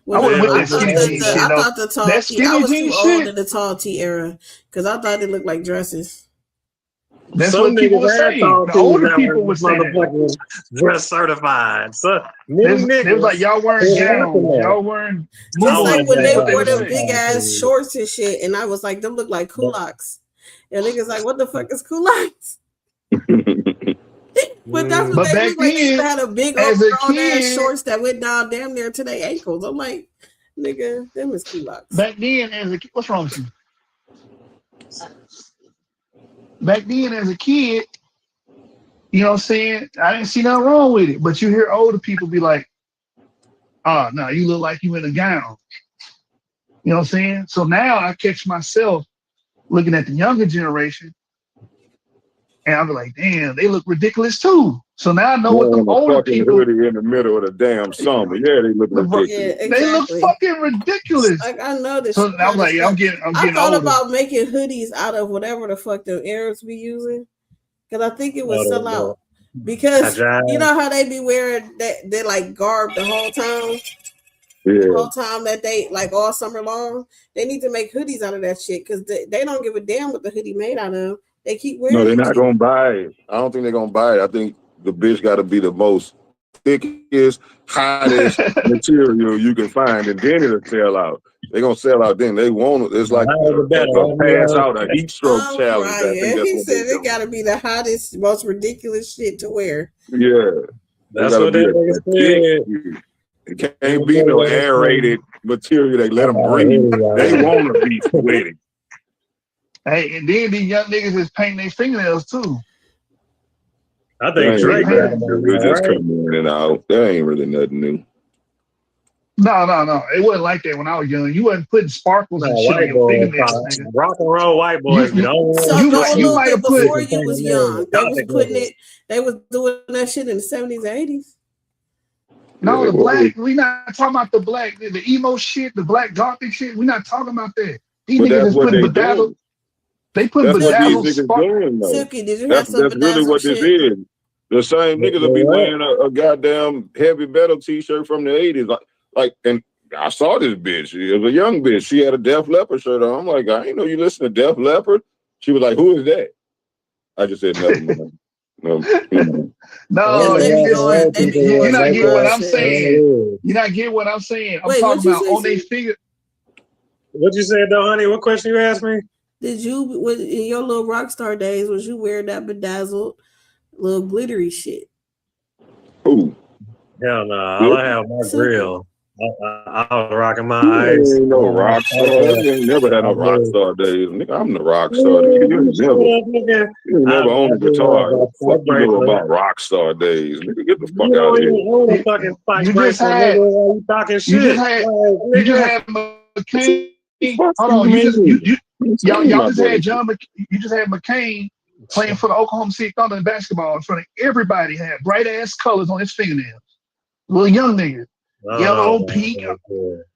Speaker 3: Well,
Speaker 4: I went with that skinny jean shit.
Speaker 3: I thought the tall
Speaker 4: that
Speaker 3: tee. I was too
Speaker 4: shit.
Speaker 3: old in the tall tee era because I thought they looked like dresses.
Speaker 4: That's what people were saying. The older people were saying
Speaker 6: dress certified. So
Speaker 4: they was like, y'all wearing gowns. Y'all wearing
Speaker 3: just like when they wore the big ass shorts and shit, and I was like, them look like kulaks. And niggas like, what the fuck is kulaks? But that's what they look like. They had a big overall ass shorts that went down damn near to their ankles. I'm like, nigga, them is kulaks.
Speaker 4: Back then, as a kid, what's wrong with you? Back then, as a kid, you know what I'm saying? I didn't see nothing wrong with it. But you hear older people be like, oh, no, you look like you in a gown. You know what I'm saying? So now I catch myself looking at the younger generation, and I'll be like, damn, they look ridiculous too. So now I know what the older people
Speaker 1: hoodie in the middle of the damn summer. Yeah, they look ridiculous.
Speaker 3: Yeah, exactly.
Speaker 4: They look fucking ridiculous.
Speaker 3: Like I know this.
Speaker 4: So I'm like, I'm getting
Speaker 3: I thought
Speaker 4: older.
Speaker 3: about making hoodies out of whatever the fuck the Arabs be using, because I think it would sell out. Because you know how they be wearing that they like garb the whole time.
Speaker 1: Yeah.
Speaker 3: The whole time that they like all summer long, they need to make hoodies out of that shit because they don't give a damn what the hoodie made out of. They keep wearing.
Speaker 1: No, they're not gonna buy it. I don't think they're gonna buy it. I think the bitch got to be the most thickest, hottest material you can find, and then it'll sell out. They're gonna sell out then. They won't. It's like a pass out a heat stroke challenge.
Speaker 3: Right. He said it got to be the hottest, most ridiculous shit to wear.
Speaker 1: Yeah,
Speaker 6: that's what they said.
Speaker 1: It can't be no aerated material. They let them breathe. They want to be sweaty.
Speaker 4: Hey, and then these young niggas is painting their fingernails too.
Speaker 6: I think Drake got them on
Speaker 1: It
Speaker 6: there,
Speaker 1: just
Speaker 6: right?
Speaker 1: come in and out. That ain't really nothing new.
Speaker 4: No. It wasn't like that when I was young. You wasn't putting sparkles and shit on
Speaker 6: White
Speaker 4: your
Speaker 6: boys,
Speaker 4: fingernails, nigga.
Speaker 6: rock and roll white boys.
Speaker 4: You,
Speaker 3: So
Speaker 4: you
Speaker 3: go
Speaker 4: might
Speaker 3: a
Speaker 4: you
Speaker 3: little
Speaker 4: might
Speaker 3: bit
Speaker 4: have put
Speaker 3: before you was young. They was putting it. They was doing that shit in the 70s, 80s.
Speaker 4: no
Speaker 1: Yeah,
Speaker 4: the black. We not talking about the emo shit, the black gothic shit. We not talking about that. These
Speaker 1: but
Speaker 4: niggas
Speaker 1: that's
Speaker 4: is
Speaker 1: what
Speaker 4: putting
Speaker 1: they
Speaker 4: bedazzled.
Speaker 1: doing.
Speaker 4: They putting
Speaker 1: That's what these
Speaker 4: bedazzled
Speaker 1: niggas
Speaker 4: spark.
Speaker 1: doing, though.
Speaker 3: Silky, did you have
Speaker 1: That's
Speaker 3: some
Speaker 1: really
Speaker 3: bedazzled
Speaker 1: what this
Speaker 3: shit?
Speaker 1: is. The same niggas will be wearing a goddamn heavy metal t-shirt from the 80s. And I saw this bitch. She was a young bitch. She had a Def Leppard shirt on. I'm like, I ain't know you listen to Def Leppard. She was like, who is that? I just said, never mind. No,
Speaker 4: No,
Speaker 3: They be going
Speaker 4: you're not
Speaker 3: to
Speaker 4: getting what
Speaker 3: garage
Speaker 4: I'm
Speaker 3: sales.
Speaker 4: saying. You're not getting what I'm saying. I'm
Speaker 3: Wait,
Speaker 4: talking
Speaker 3: what you
Speaker 4: about
Speaker 3: say,
Speaker 4: on their
Speaker 3: Sid?
Speaker 4: finger.
Speaker 6: What you said though, honey? What question you asked me?
Speaker 3: Did you, in your little rock star days, was you wearing that bedazzled little glittery shit?
Speaker 1: Who?
Speaker 6: Hell no. All I have my
Speaker 3: Silky.
Speaker 6: grill. I was rocking my
Speaker 1: You
Speaker 6: ice.
Speaker 1: ain't no rock star. You ain't never had no rock star days. Nigga, I'm the rock star. You ain't never owned a guitar. What the fuck you know about rock star days? Nigga, get the fuck out of here.
Speaker 6: Own a fucking spike
Speaker 4: You just
Speaker 6: bracelet,
Speaker 4: had-
Speaker 6: nigga, while you talking shit.
Speaker 4: You just had McCain.
Speaker 1: Fuck
Speaker 4: Hold on, y'all just had
Speaker 1: John.
Speaker 4: you just had McCain playing for the Oklahoma City Thunder in basketball in front of everybody. Had bright ass colors on his fingernails. Little young nigga, yellow, pink.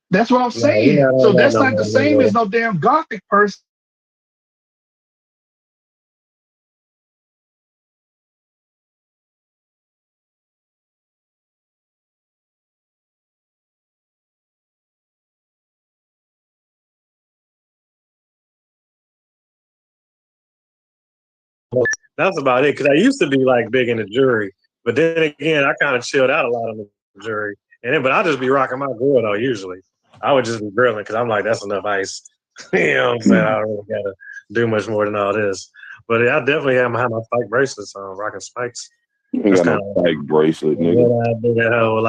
Speaker 4: That's what I'm saying. So that's not the same as no damn gothic person.
Speaker 6: That's about it. Because I used to be like big in the jury, but then again, I kind of chilled out a lot on the jury. But I just be rocking my grill though. Usually, I would just be grilling because I'm like, that's enough ice. You know what I'm saying? I don't really gotta do much more than all this. But I definitely have my spike bracelets on, rocking spikes.
Speaker 1: You ain't got no spike bracelet, nigga.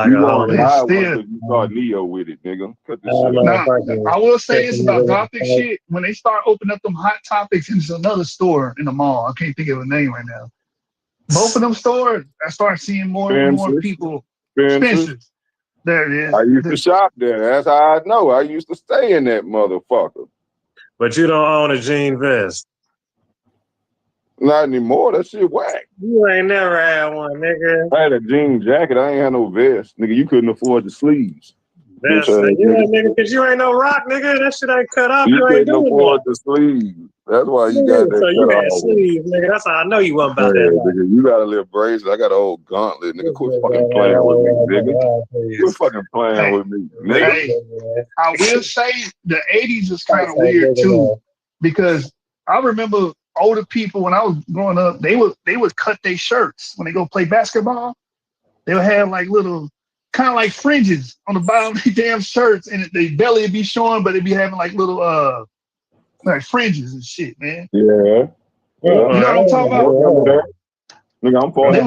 Speaker 6: You
Speaker 1: won't buy one because you saw Neo with it, nigga. Cut this shit
Speaker 4: Now, I will say this about gothic shit. When they start opening up them Hot Topics into another store in the mall, I can't think of the name right now. Both of them stores, I start seeing more and more people. Spencer's. There it is.
Speaker 1: I used to shop there. That's how I know. I used to stay in that motherfucker.
Speaker 6: But you don't own a jean vest.
Speaker 1: Not anymore. That shit whack.
Speaker 6: You ain't never had one, nigga.
Speaker 1: I had a jean jacket. I ain't had no vest. Nigga, you couldn't afford the sleeves.
Speaker 6: Vest, nigga, because you ain't no rock, nigga. That shit ain't cut off.
Speaker 1: You
Speaker 6: ain't
Speaker 1: couldn't afford the sleeves. That's why you got that.
Speaker 6: So you had sleeves, nigga. That's how I know you wasn't about that.
Speaker 1: Nigga, you got a little bracelet. I got an old gauntlet, nigga. Quit fucking playing with me, nigga. Quit fucking playing with me, nigga.
Speaker 4: Hey, I will say the 80s is kind of weird too, because I remember older people when I was growing up, they would cut their shirts when they go play basketball. They would have like little kind of like fringes on the bottom of their damn shirts, and their belly would be showing, but it'd be having like little like fringes and shit, man.
Speaker 1: Yeah.
Speaker 4: You know what I'm talking about?
Speaker 1: Nigga, I'm 40. I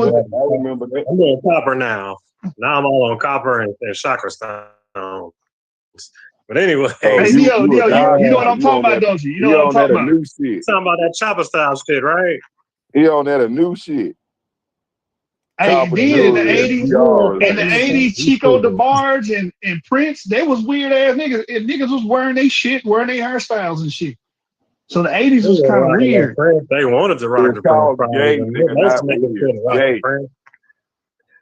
Speaker 1: remember that.
Speaker 6: I'm doing copper now. Now I'm all on copper and chakra stones. But anyway,
Speaker 4: hey, Neo, you know what I'm talking about, don't you? You know what I'm talking about?
Speaker 1: New shit.
Speaker 6: Talking about that chopper style shit, right?
Speaker 1: He on that a new shit.
Speaker 4: Hey, and then in the 80s, Chico DeBarge and Prince, they was weird ass niggas. And niggas was wearing their shit, wearing their hairstyles and shit. So the 80s was kind of weird.
Speaker 6: They wanted to rock the Prince.
Speaker 1: Gay, nigga,
Speaker 6: Prince.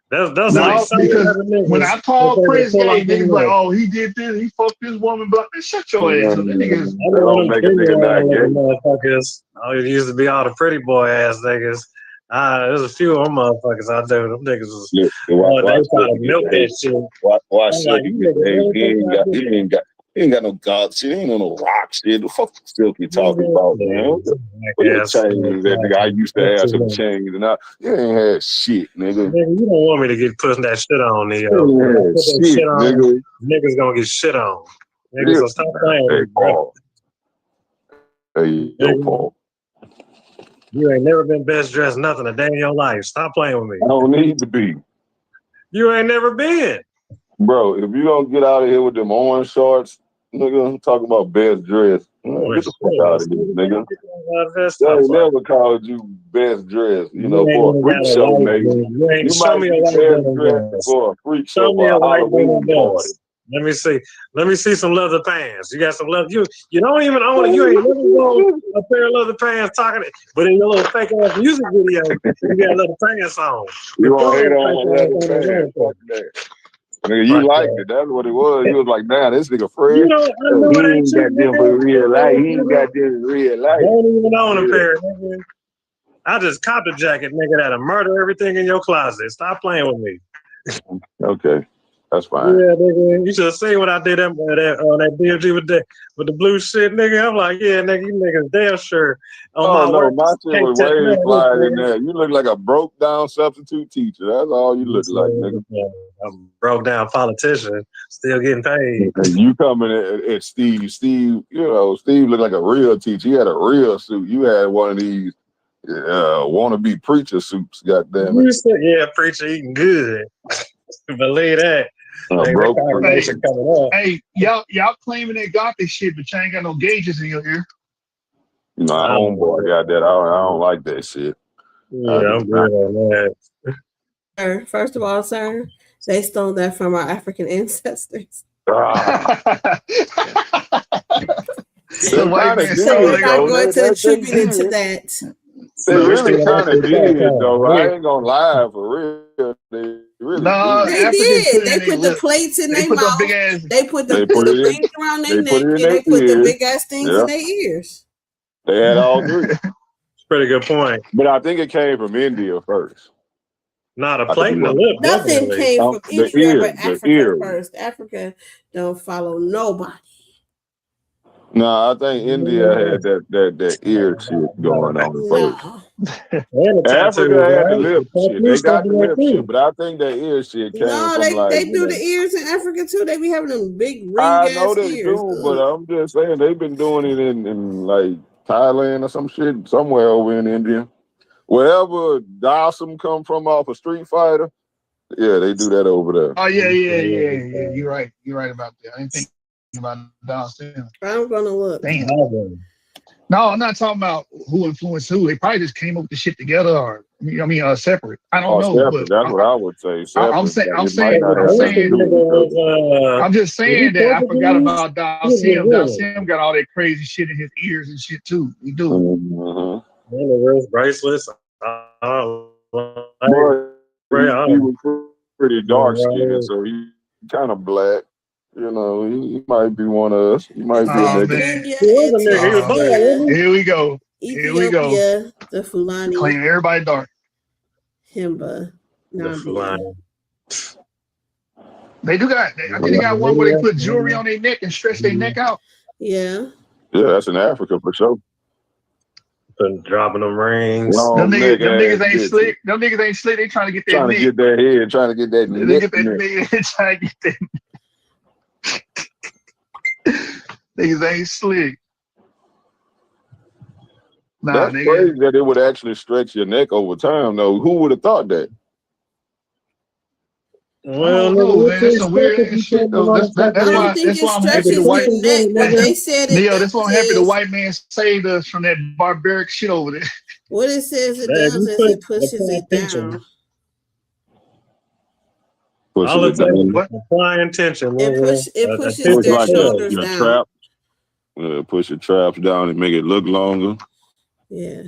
Speaker 6: That's
Speaker 4: no,
Speaker 6: like
Speaker 4: because when I called Prince gay, niggas like, oh, he did this, he fucked this woman, but shut your ass up. That niggas
Speaker 1: don't make a nigga not gay.
Speaker 6: Motherfuckers. Oh, it used to be all the pretty boy ass niggas. There's a few of them motherfuckers out there. Them niggas was they trying to milk that shit.
Speaker 1: Why he ain't got no god shit. He ain't on no rock shit. The fuck Silky talking about, man? What your chains that nigga? I used to have some chains and you ain't had shit, nigga.
Speaker 6: You don't want me to get putting that shit on, Neo.
Speaker 1: Shit, nigga.
Speaker 6: Niggas gonna get shit on. Niggas, so stop playing with me, bro.
Speaker 1: Hey, yo, Paul.
Speaker 6: You ain't never been best dressed nothing a day in your life. Stop playing with me.
Speaker 1: I don't need to be.
Speaker 6: You ain't never been.
Speaker 1: Bro, if you don't get out of here with them orange shorts, nigga, I'm talking about best dress. Get the fuck out of here, nigga. They never called you best dressed. You
Speaker 6: You
Speaker 1: know,
Speaker 6: ain't
Speaker 1: for a
Speaker 6: even
Speaker 1: freak
Speaker 6: got a
Speaker 1: show,
Speaker 6: white
Speaker 1: maybe.
Speaker 6: dude. You ain't
Speaker 1: You
Speaker 6: show
Speaker 1: might
Speaker 6: me
Speaker 1: be
Speaker 6: a white
Speaker 1: best
Speaker 6: denim
Speaker 1: dressed
Speaker 6: vest.
Speaker 1: for a freak
Speaker 6: Show
Speaker 1: show
Speaker 6: me
Speaker 1: for
Speaker 6: a
Speaker 1: a
Speaker 6: white denim
Speaker 1: Halloween party.
Speaker 6: vest. Let me see. Let me see some leather pants. You got some leather. You don't even own it. You ain't never going a pair of leather pants talking it. But in your little fake ass music video, you got leather pants on.
Speaker 1: You
Speaker 6: Put
Speaker 1: gonna hate
Speaker 6: those
Speaker 1: on
Speaker 6: fake
Speaker 1: my
Speaker 6: ass
Speaker 1: leather
Speaker 6: on
Speaker 1: pants.
Speaker 6: the
Speaker 1: Fuck that. Nigga, you
Speaker 6: Fuck
Speaker 1: liked
Speaker 6: that.
Speaker 1: it. That's what it was. You was like, damn, this nigga
Speaker 6: You
Speaker 1: Fred.
Speaker 6: know, I know
Speaker 1: He
Speaker 6: it ain't
Speaker 1: ain't got
Speaker 6: you,
Speaker 1: them for real life. He ain't
Speaker 6: nigga.
Speaker 1: got this in real life.
Speaker 6: Don't even own a
Speaker 1: Yeah.
Speaker 6: pair, nigga. I just copped a jacket, nigga, that'll murder everything in your closet. Stop playing with me.
Speaker 1: Okay, that's fine.
Speaker 6: Yeah, nigga. You should have seen what I did on that BMG with the blue shit, nigga. I'm like, yeah, nigga, you niggas damn sure on
Speaker 1: Oh
Speaker 6: my
Speaker 1: no,
Speaker 6: work.
Speaker 1: my shit
Speaker 6: Can't
Speaker 1: was
Speaker 6: touch none
Speaker 1: way
Speaker 6: of this,
Speaker 1: flying in
Speaker 6: nigga.
Speaker 1: there. You look like a broke down substitute teacher. That's all you look like, nigga.
Speaker 6: I'm a broke down politician, still getting paid.
Speaker 1: And you coming at Steve. Steve, you know, Steve looked like a real teacher. He had a real suit. You had one of these wannabe preacher suits. Goddamn
Speaker 6: You
Speaker 1: it,
Speaker 6: said, yeah, preacher eating good. Believe that.
Speaker 1: broke
Speaker 6: That
Speaker 1: preacher.
Speaker 6: coming up.
Speaker 4: Hey, y'all claiming they got this shit, but you ain't got no gauges in your ear.
Speaker 1: My homeboy got that. I don't like that shit.
Speaker 6: Yeah, I'm good on that.
Speaker 3: Sir, first of all, sir, they stole that from our African ancestors.
Speaker 4: The white man
Speaker 3: So
Speaker 4: stole
Speaker 3: we're
Speaker 4: it.
Speaker 3: not going to attribute it to that.
Speaker 1: They really kind of did, though. I
Speaker 6: Yeah.
Speaker 1: ain't gonna lie, for real. They really
Speaker 4: Nah,
Speaker 1: did.
Speaker 3: They
Speaker 4: Africans put
Speaker 3: did.
Speaker 4: it in
Speaker 3: They
Speaker 4: their
Speaker 3: put the
Speaker 4: lips.
Speaker 3: plates in
Speaker 4: They
Speaker 3: their
Speaker 4: put them
Speaker 3: mouth.
Speaker 4: big ass.
Speaker 3: They put
Speaker 1: They put it in.
Speaker 3: things around their
Speaker 1: They
Speaker 3: neck,
Speaker 1: put it in
Speaker 3: and
Speaker 1: their
Speaker 3: they put the
Speaker 1: ears.
Speaker 3: big ass things in their ears.
Speaker 1: They had all three.
Speaker 6: Pretty good point.
Speaker 1: But I think it came from India first.
Speaker 6: Not a
Speaker 1: I
Speaker 6: plate
Speaker 1: think
Speaker 6: in the
Speaker 1: it
Speaker 6: lip,
Speaker 3: Nothing
Speaker 6: definitely.
Speaker 3: came from
Speaker 1: the
Speaker 3: anywhere but
Speaker 1: the
Speaker 3: Africa
Speaker 1: ear.
Speaker 3: first. Africa don't follow nobody.
Speaker 1: No, I think India had that ear shit going on first.
Speaker 3: No.
Speaker 6: And the tattoos,
Speaker 1: Africa had the
Speaker 6: right?
Speaker 1: lip
Speaker 6: The
Speaker 1: shit.
Speaker 6: tattoo
Speaker 1: They
Speaker 6: stuff
Speaker 1: got
Speaker 6: in
Speaker 1: the
Speaker 6: their
Speaker 1: lip shit,
Speaker 6: feet.
Speaker 1: but I think that ear shit came
Speaker 3: No,
Speaker 1: from like.
Speaker 3: they do the ears in Africa too. They be having them big ring
Speaker 1: I know
Speaker 3: ass
Speaker 1: they
Speaker 3: ears.
Speaker 1: do, but I'm just saying they've been doing it in like Thailand or some shit somewhere over in India. Wherever Dawson come from off a Street Fighter, yeah, they do that over there.
Speaker 4: Oh yeah. You're right. You're right about that. I didn't think about Down syndrome.
Speaker 3: I'm gonna look.
Speaker 4: Damn. No, I'm not talking about who influenced who. They probably just came up with the shit together, or separate. I don't know.
Speaker 1: Separate.
Speaker 4: But
Speaker 1: That's what I would say. Separate.
Speaker 4: I'm saying,
Speaker 1: It might not have nothing to do with each other.
Speaker 4: I'm just saying that I forgot about Dalsim. Dalsim got all that crazy shit in his ears and shit too. We do.
Speaker 1: Mm-hmm.
Speaker 6: And the wrist bracelets.
Speaker 1: He was pretty dark skinned, so he kind of black. You know, he might be one of us. He might be a nigga.
Speaker 4: Here we go.
Speaker 3: Ethiopia, the Fulani.
Speaker 4: Claim everybody dark.
Speaker 3: Himba.
Speaker 4: They do got. I think they got one where they put jewelry on their neck and stretch their neck out.
Speaker 3: Yeah.
Speaker 1: Yeah, that's in Africa for sure.
Speaker 6: Dropping them rings.
Speaker 4: Them niggas ain't slick. Them niggas ain't slick. They trying to get that
Speaker 1: trying
Speaker 4: neck.
Speaker 1: to get that head, trying to get that neck.
Speaker 4: Trying to get that. Niggas ain't slick. Nah,
Speaker 1: that's crazy that it would actually stretch your neck over time, though. Who would have thought that?
Speaker 6: Well,
Speaker 4: no, man, that's some weird shit. Though. That's why I'm happy the white
Speaker 3: they said it.
Speaker 4: Neo, that's why I'm happy the white man saved us from that barbaric shit over there.
Speaker 3: What it says it does is it pushes it down.
Speaker 6: Applying tension.
Speaker 3: It pushes their shoulders down.
Speaker 1: Push your traps down and make it look longer.
Speaker 3: Yeah.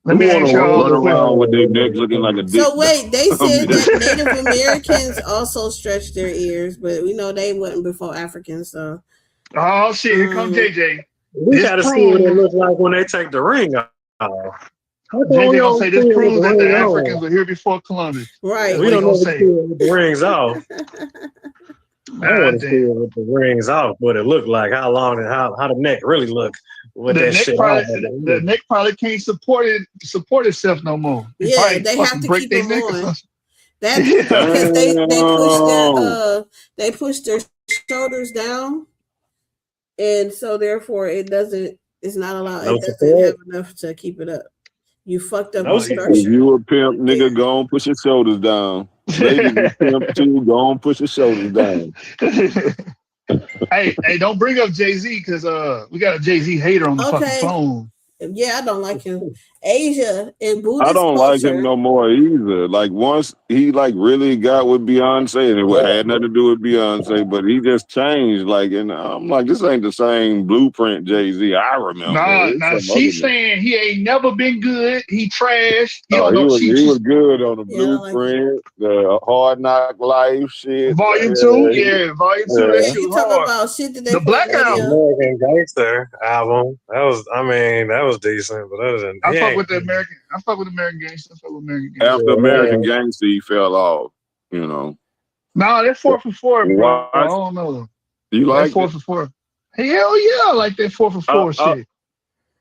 Speaker 4: Let me ask y'all
Speaker 1: run around with their neck looking like a dick.
Speaker 3: So wait, they said that Native Americans also stretch their ears, but we know they wasn't before Africans. So.
Speaker 4: Oh shit! Here comes JJ.
Speaker 6: We gotta see what it looks like when they take the ring off.
Speaker 4: JJ gonna say this proves that the Africans were here before Columbus.
Speaker 3: Right.
Speaker 6: We don't know see it with the rings off. I want to see it with the rings off, what it looked like, how long and how the neck really look with that shit.
Speaker 4: The neck probably can't support itself no more.
Speaker 3: Yeah, they have to keep them on. That's because they push their shoulders down, and so therefore it's not allowed. It doesn't have enough to keep it up. You fucked up the structure.
Speaker 1: If you a pimp, nigga, go on push your shoulders down. Ladies, a pimp too, go on push your shoulders down.
Speaker 4: Hey, don't bring up Jay-Z because we got a Jay-Z hater on the fucking phone.
Speaker 3: Yeah, I don't like him. Asia and Buddhist
Speaker 1: I don't
Speaker 3: culture.
Speaker 1: like him no more either. Like once he like really got with Beyonce, and it had nothing to do with Beyonce, but he just changed. Like, and I'm like, this ain't the same Blueprint Jay-Z I remember.
Speaker 4: Nah. She's saying he ain't never been good. He trash. You don't know.
Speaker 1: He was good on the Blueprint, the Hard Knock Life shit.
Speaker 4: Volume 2, Volume 2. That shit
Speaker 3: you
Speaker 4: was
Speaker 3: talking
Speaker 4: hard.
Speaker 3: about shit that they
Speaker 4: The Black Album,
Speaker 6: American Gangster album. That was decent, but other than
Speaker 4: I fuck with American Gangster.
Speaker 1: After American Gangster, he fell off. You know.
Speaker 4: Nah, that's 4 for 4, bro.
Speaker 1: Why?
Speaker 4: I don't know.
Speaker 1: You like
Speaker 4: 4 for 4? Hell yeah, I like that 4 for 4 shit.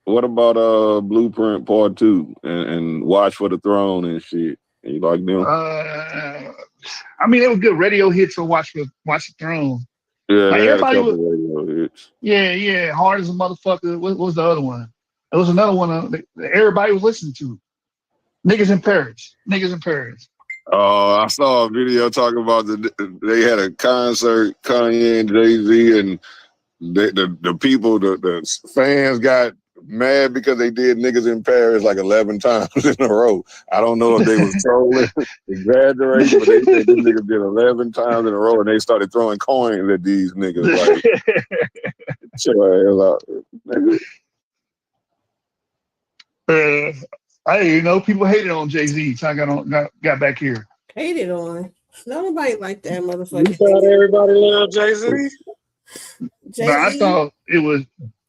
Speaker 1: What about Blueprint Part 2 and Watch for the Throne and shit? You like them?
Speaker 4: I mean, it was good radio hits for Watch the Throne.
Speaker 1: Yeah,
Speaker 4: like
Speaker 1: they had a
Speaker 4: everybody
Speaker 1: couple radio hits.
Speaker 4: Yeah, Hard as a Motherfucker. What was the other one? There was another one that everybody was listening to. Niggas in Paris.
Speaker 1: Oh, I saw a video talking about they had a concert, Kanye and Jay-Z, and the people, the fans got mad because they did Niggas in Paris like 11 times in a row. I don't know if they was trolling, exaggerating, but they said these niggas did 11 times in a row, and they started throwing coins at these niggas like, chill your ass out, nigga.
Speaker 4: I didn't even know people hated on Jay-Z. So I got back here.
Speaker 3: Hated on. Nobody like that motherfucker.
Speaker 6: You thought everybody loved Jay-Z?
Speaker 3: Jay-Z?
Speaker 4: But I thought it was.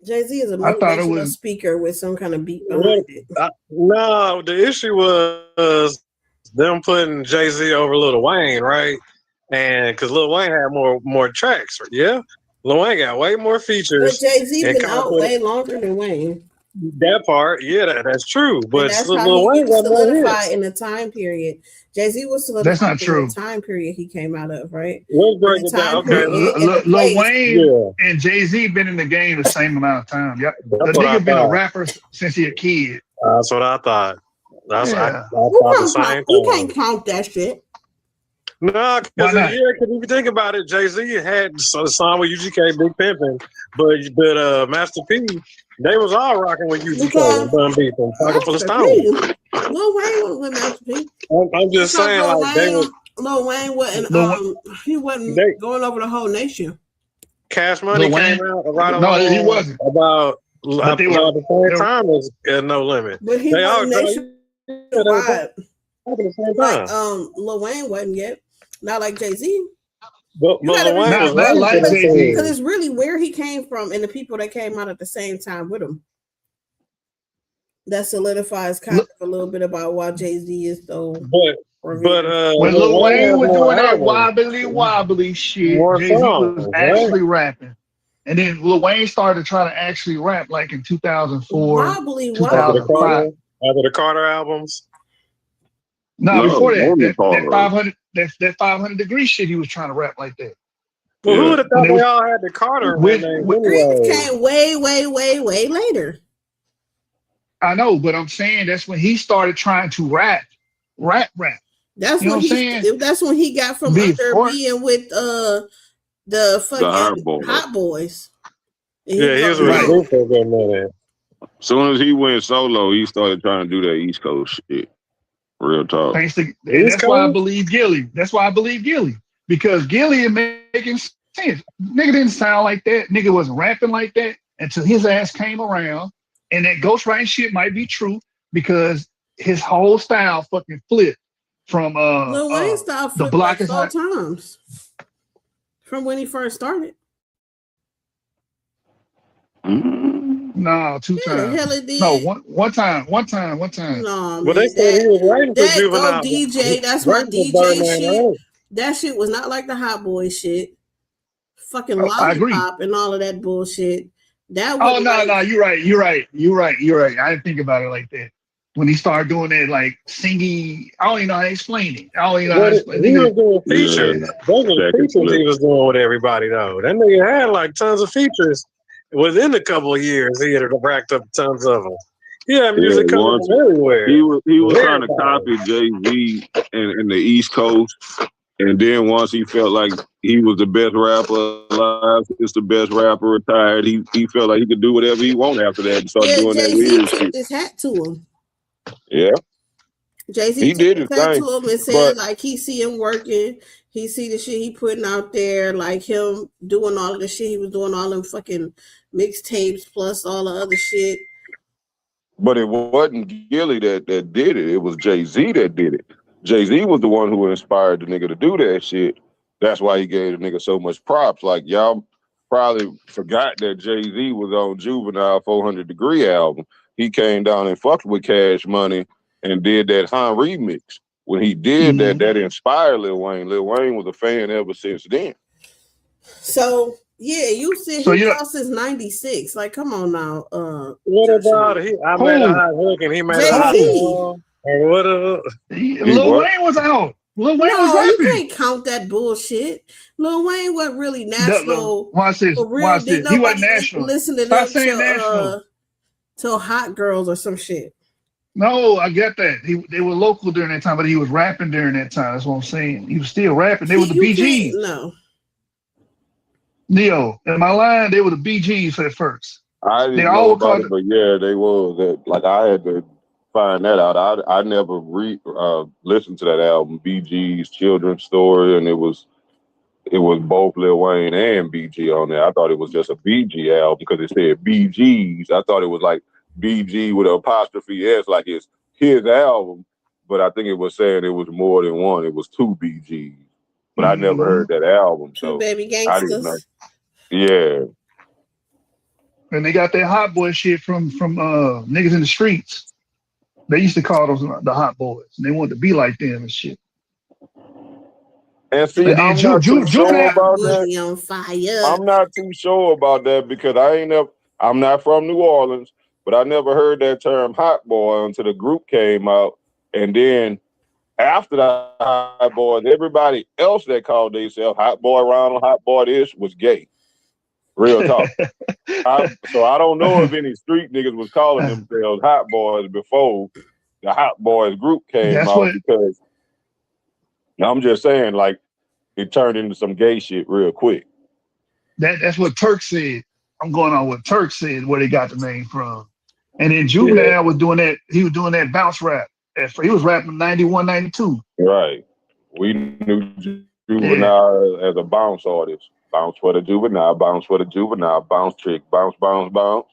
Speaker 3: Jay-Z is a motivational speaker with some kind of beat behind it.
Speaker 6: No, the issue was them putting Jay-Z over Lil Wayne, right? And because Lil Wayne had more tracks, yeah. Lil Wayne got way more features.
Speaker 3: But Jay-Z been out way longer than Wayne.
Speaker 6: That part, yeah, that's true. But
Speaker 3: that's
Speaker 6: Lil Wayne
Speaker 3: was solidified in the time period. Jay-Z was solidified
Speaker 4: that's not true.
Speaker 3: In the time period he came out of, right?
Speaker 6: Let's break it down. Okay.
Speaker 4: Lil Wayne and Jay-Z been in the game the same amount of time. Yep. The nigga been a rapper since he a kid.
Speaker 6: That's what I thought. I thought the same thing.
Speaker 3: You can't count that shit.
Speaker 6: No, because if you think about it, Jay-Z had a song with UGK, Big Pimpin', but Master P, they was all rocking with UGK and Bun Beef and Pocket Full of Stone.
Speaker 3: Lil Wayne was with Master P.
Speaker 6: I'm just saying,
Speaker 3: Lil Wayne wasn't. He wasn't going over the whole nation.
Speaker 6: Cash Money came out right
Speaker 4: No, he wasn't.
Speaker 6: About the same time as No Limit.
Speaker 3: But he wasn't nationwide. Like Lil Wayne wasn't yet. Not like Jay-Z.
Speaker 6: But Lil Wayne was
Speaker 4: not like Jay-Z.
Speaker 3: Because it's really where he came from and the people that came out at the same time with him. That solidifies kind of a little bit about why Jay-Z is so.
Speaker 6: But
Speaker 4: when Lil Wayne was doing that wobbly shit, Jay-Z was actually rapping. And then Lil Wayne started trying to actually rap like in 2004, 2005.
Speaker 6: After the Carter albums.
Speaker 4: No, before that 500 degree shit, he was trying to rap like that.
Speaker 6: Well, who would have thought they all had the Carter?
Speaker 3: Came way later.
Speaker 4: I know, but I'm saying that's when he started trying to rap.
Speaker 3: That's
Speaker 4: you know
Speaker 3: what I'm saying. That's when he got from under being with the fucking Hot Boys.
Speaker 6: He was with a group for a minute.
Speaker 1: As soon as he went solo, he started trying to do that East Coast shit. Real talk.
Speaker 4: That's why I believe Gilly. Because Gilly is making sense. Nigga didn't sound like that. Nigga wasn't rapping like that until his ass came around. And that ghostwriting shit might be true because his whole style fucking flipped from
Speaker 3: Lil Wayne's style flipped
Speaker 4: the block
Speaker 3: like 4 times from when he first started.
Speaker 4: No, 2 times.
Speaker 3: Hell it did.
Speaker 4: No, one time.
Speaker 3: No,
Speaker 6: but they said he was writing for Juvenile.
Speaker 3: DJ, that's my DJ shit. That shit was not like the Hot Boy shit. Fucking Lollipop and all of that bullshit. That was
Speaker 4: no, you're right. I didn't think about it like that. When he started doing that, like singing, I don't even know how to explain it.
Speaker 6: He was doing features. Those are the features he was doing with everybody, though. That nigga had like tons of features. Within a couple of years, he had racked up tons of them. Yeah, music coming from everywhere.
Speaker 1: He was trying to copy Jay-Z in the East Coast. And then once he felt like he was the best rapper alive, it's the best rapper retired, he felt like he could do whatever he wanted after that and start doing that weird shit.
Speaker 3: His hat to him.
Speaker 1: Yeah.
Speaker 3: Jay-Z
Speaker 1: He did his
Speaker 3: that
Speaker 1: thing.
Speaker 3: to him and said like he see him working, he see the shit he putting out there, like him doing all of the shit he was doing, all them fucking mixtapes plus all the other shit.
Speaker 1: But it wasn't Gilly that did it. It was Jay-Z that did it. Jay-Z was the one who inspired the nigga to do that shit. That's why he gave the nigga so much props. Like, y'all probably forgot that Jay-Z was on Juvenile 400 Degree album. He came down and fucked with Cash Money and did that Han remix. When he did that inspired Lil Wayne. Lil Wayne was a fan ever since then.
Speaker 3: So yeah, you said he out since '96. Like, come on now.
Speaker 6: What about he? I made a hot hook and he made a hot song. Or whatever.
Speaker 4: Lil Wayne was out. Lil Wayne was rapping.
Speaker 3: You can't count that bullshit. Lil Wayne wasn't really national.
Speaker 4: Watch this.
Speaker 3: For real.
Speaker 4: Watch this. He wasn't national.
Speaker 3: Listen to
Speaker 4: Stop
Speaker 3: them
Speaker 4: saying national.
Speaker 3: Till Hot Girls or some shit.
Speaker 4: No, I get that. They were local during that time, but he was rapping during that time. That's what I'm saying. He was still rapping. They were the BGs.
Speaker 3: No.
Speaker 4: Neo, am I lying? They were the BGs at first.
Speaker 1: I didn't know about it, but yeah, they were. Like, I had to find that out. I never listened to that album, BG's Children's Story, and it was both Lil Wayne and BG on there. I thought it was just a BG album because it said BG's. I thought it was like BG with an apostrophe S, like it's his album. But I think it was saying it was more than one. It was two BGs. But I never heard that album. So
Speaker 3: Baby Gangsters.
Speaker 1: I didn't know. Yeah.
Speaker 4: And they got that hot boy shit from niggas in the streets. They used to call those the hot boys. And they wanted to be like them and shit.
Speaker 1: And see, I'm not too sure about that.
Speaker 3: On fire.
Speaker 1: I'm not too sure about that because I'm not from New Orleans, but I never heard that term hot boy until the group came out. And then after the hot boys, everybody else that called themselves hot boy Ronald, hot boy this was gay. Real talk. So I don't know if any street niggas was calling themselves hot boys before the hot boys group came out because I'm just saying, like, it turned into some gay shit real quick.
Speaker 4: That's what Turk said. I'm going on what Turk said, where they got the name from. And then Juvenile was doing that. He was doing that bounce rap. He was rapping 91, 92. Right.
Speaker 1: We knew Juvenile as a bounce artist. Bounce for the Juvenile, bounce for the Juvenile, bounce trick, bounce, bounce, bounce.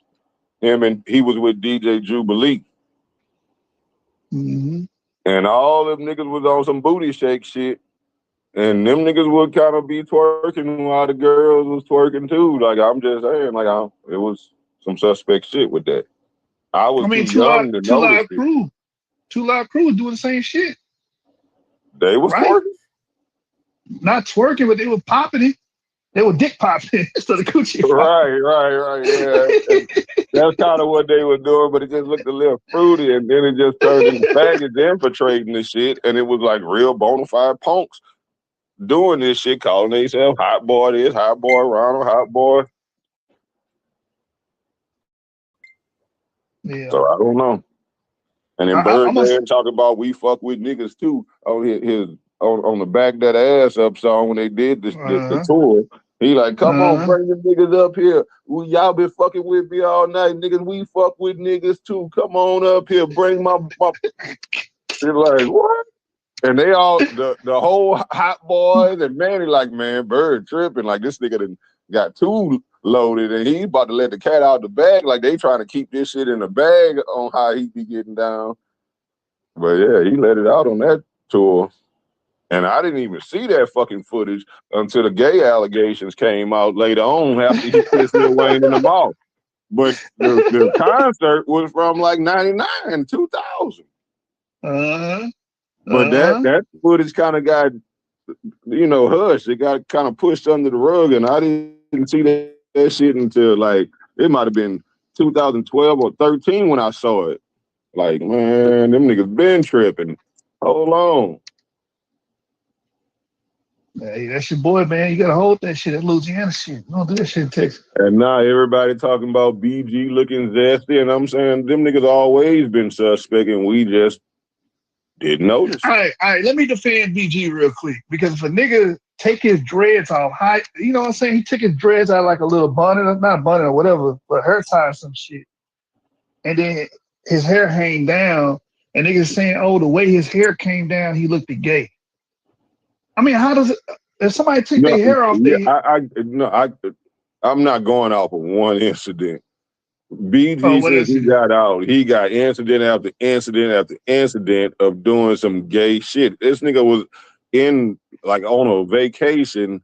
Speaker 1: He was with DJ Jubilee.
Speaker 4: Mm-hmm.
Speaker 1: And all them niggas was on some booty shake shit. And them niggas would kind of be twerking while the girls was twerking too. Like, I'm just saying, like, it was some suspect shit with that. I was too young to notice it.
Speaker 4: Two Loud Crew was doing the same shit.
Speaker 1: They was twerking?
Speaker 4: Not twerking, but they were popping it. They were dick popping instead of coochie.
Speaker 1: Right. Yeah. That's kind of what they were doing, but it just looked a little fruity, and then it just turned into faggots infiltrating the shit, and it was like real bona fide punks doing this shit, calling themselves hot boy this, hot boy Ronald, hot boy.
Speaker 4: Yeah.
Speaker 1: So I don't know. And then Birdman talking about we fuck with niggas too on his on the Back That Ass Up song when they did the tour. He like, come on, bring the niggas up here. Y'all been fucking with me all night, niggas. We fuck with niggas too. Come on up here, bring my. They're like, what? And they all the whole hot boys and Manny like, man, Bird tripping. Like, this nigga done got too loaded and he about to let the cat out the bag. Like, they trying to keep this shit in the bag on how he be getting down. But yeah, he let it out on that tour. And I didn't even see that fucking footage until the gay allegations came out later on after he kissed Lil Wayne in the mouth. But the concert was from like 99, 2000. But that footage kind of got, hushed. It got kind of pushed under the rug, and I didn't see that shit until like it might have been 2012 or 13 when I saw it. Like, man, them niggas been tripping. Hold on.
Speaker 4: Hey, that's your boy, man. You gotta hold that shit. That Louisiana shit. Don't do that shit in Texas.
Speaker 1: And now everybody talking about BG looking zesty, and I'm saying them niggas always been suspect, and we just didn't notice.
Speaker 4: All right. Let me defend BG real quick, because if a nigga take his dreads off, you know what I'm saying? He took his dreads out like a little bonnet, not a bonnet or whatever, but hair tie or some shit, and then his hair hang down. and niggas saying, "Oh, the way his hair came down, he looked gay." I mean, how does it? If somebody take their hair off,
Speaker 1: I'm not going off of one incident. BG
Speaker 4: what
Speaker 1: since
Speaker 4: else
Speaker 1: he got out, he got incident after incident after incident of doing some gay shit. This nigga was in like on a vacation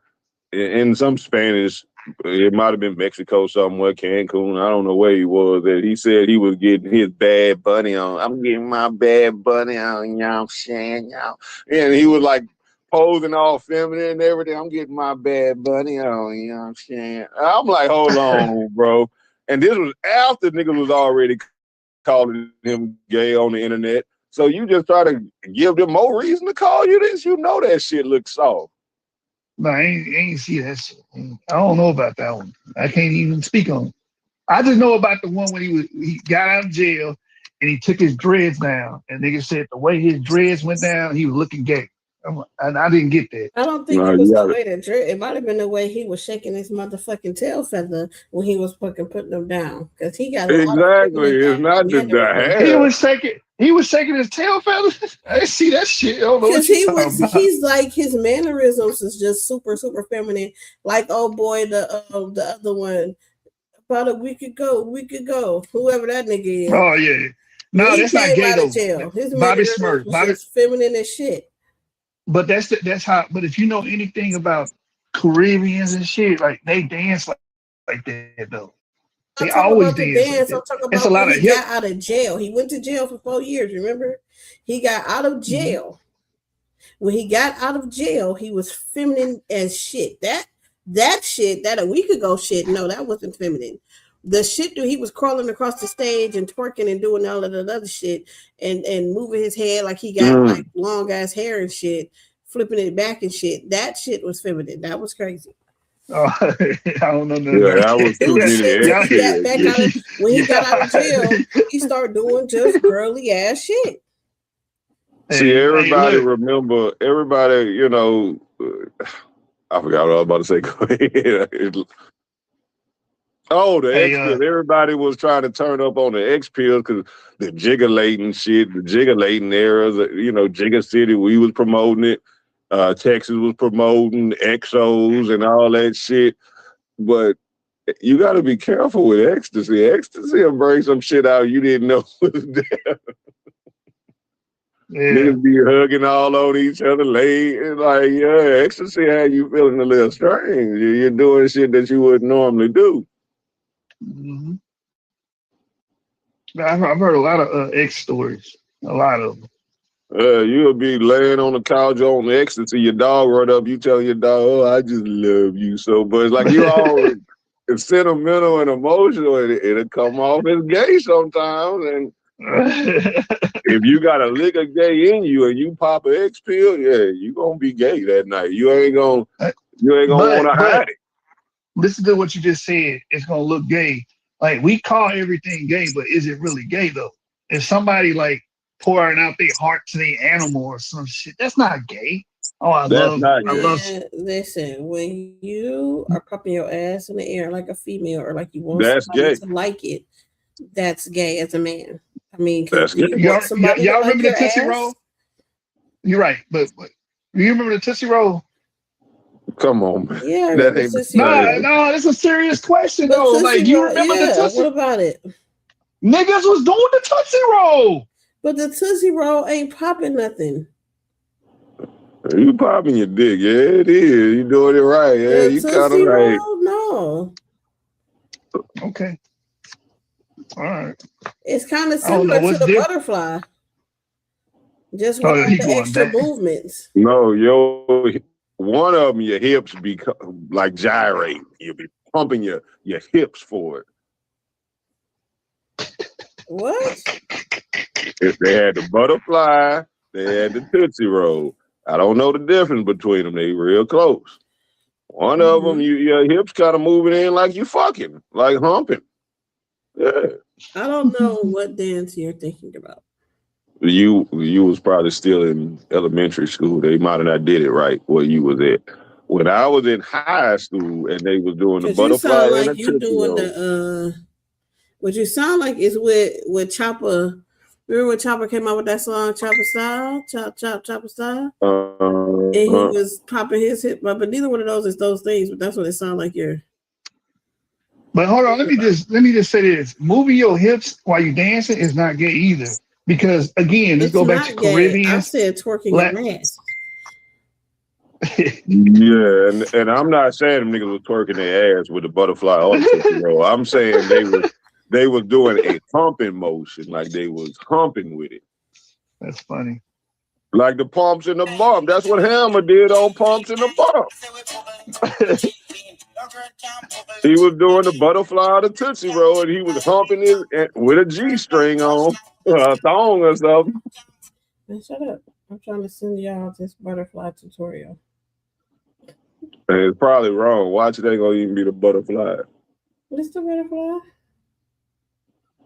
Speaker 1: in some Spanish. It might have been Mexico somewhere, Cancun. I don't know where he was. That he said he was getting his Bad Bunny on. I'm getting my Bad Bunny on, you know what I'm saying, y'all. And he was like posing all feminine and everything. I'm getting my Bad Bunny on, you know what I'm saying. I'm like, hold on, bro. And this was after niggas was already calling him gay on the internet. So you just try to give them more reason to call you this. You know that shit looks soft.
Speaker 4: No, I ain't see that shit. I don't know about that one. I can't even speak on it. I just know about the one when he got out of jail and he took his dreads down. And nigga said the way his dreads went down, he was looking gay. And I didn't get that.
Speaker 3: I don't think it was the way that it might have been the way he was shaking his motherfucking tail feather when he was fucking putting them down. Because he got
Speaker 1: exactly. It's not just the hair.
Speaker 4: He was shaking his tail feathers. I didn't see that shit. I don't know what you're talking about.
Speaker 3: He's like his mannerisms is just super, super feminine. Like boy, the other one about a week ago, whoever that nigga is.
Speaker 4: Oh yeah. No, that's not gay though.
Speaker 3: Jail. His
Speaker 4: Bobby Smurf.
Speaker 3: Was just feminine as shit.
Speaker 4: But that's how. But if you know anything about Caribbeans and shit, like they dance like that though. They always dance.
Speaker 3: I'm talking about when he got out of jail. He went to jail for 4 years. Remember, he got out of jail. Mm-hmm. When he got out of jail, he was feminine as shit. That shit, that a week ago shit. No, that wasn't feminine. The shit that he was crawling across the stage and twerking and doing all of that other shit and moving his head like he got like long ass hair and shit, flipping it back and shit. That shit was feminine. That was crazy.
Speaker 4: Oh, I don't know.
Speaker 1: That was too many.
Speaker 3: When he got out of jail, he started doing just girly ass shit.
Speaker 1: See, everybody remember. Everybody, you know. I forgot what I was about to say. Go ahead. Oh, the X pills. Everybody was trying to turn up on the X pills because the jiggulating shit, the jiggulating eras, you know, Jigga City, we was promoting it. Texas was promoting XOs and all that shit. But you got to be careful with ecstasy. Ecstasy will bring some shit out you didn't know was there. Niggas be hugging all on each other late. And like, ecstasy had you feeling a little strange. You're doing shit that you wouldn't normally do.
Speaker 4: Mm-hmm. I've heard a lot of X stories. A lot of them.
Speaker 1: You'll be laying on the couch on ecstasy. Your dog run up. You tell your dog, "Oh, I just love you so much." Like you all it's sentimental and emotional. It'll come off as gay sometimes. And if you got a lick of gay in you and you pop an X pill, you gonna be gay that night. You ain't gonna want to hide it.
Speaker 4: Listen to what you just said. It's gonna look gay. Like we call everything gay, but is it really gay though? If somebody like pouring out their heart to the animal or some shit, that's not gay. Oh, I love.
Speaker 3: Listen, when you are popping your ass in the air like a female or like you want somebody to like it, that's gay as a man. I mean,
Speaker 1: that's gay.
Speaker 4: Y'all remember the Tootsie Roll? You're right, but you remember the Tootsie Roll?
Speaker 1: Come on, man.
Speaker 3: Yeah,
Speaker 4: no, it's a serious question though. Like, you remember the Tootsie?
Speaker 3: What about it?
Speaker 4: Niggas was doing the Tootsie Roll.
Speaker 3: But the Tootsie Roll ain't popping nothing.
Speaker 1: You popping your dick, it is. You doing it right, you kind of right.
Speaker 3: No.
Speaker 4: Okay. All right.
Speaker 3: It's kind of similar to the butterfly. Just with the extra movements.
Speaker 1: No, one of them, your hips be like gyrating. You'll be pumping your hips for
Speaker 3: it. What?
Speaker 1: If they had the butterfly, they had the Tootsie Roll. I don't know the difference between them. They real close. One of them, your hips kind of moving in like you fucking, like humping. Yeah.
Speaker 3: I don't know what dance you're thinking about.
Speaker 1: You was probably still in elementary school. They might have not did it right where you was at. When I was in high school and they was doing the butterfly,
Speaker 3: you sound like you doing the what you sound like is with Chopper Remember when Chopper came out with that song Chopper Style? Chopper Style? And he was popping his hip, but neither one of those is those things, but that's what it sounds like you're.
Speaker 4: But hold on, let me just say this. Moving your hips while you dancing is not gay either. Because again, let's go back to Caribbean.
Speaker 3: I said twerking your ass.
Speaker 1: Yeah, and I'm not saying them niggas was twerking their ass with a butterfly or the roll. I'm saying they was doing a humping motion, like they was humping with it.
Speaker 4: That's funny.
Speaker 1: Like the pumps and the bump. That's what Hammer did on Pumps and the Bump. He was doing the butterfly, the Tootsie Roll, and he was humping it with a G-string on, a thong or something.
Speaker 3: Man, shut up. I'm trying to send y'all this butterfly tutorial.
Speaker 1: And it's probably wrong. Watch it ain't gonna even be the butterfly.
Speaker 3: What's the butterfly?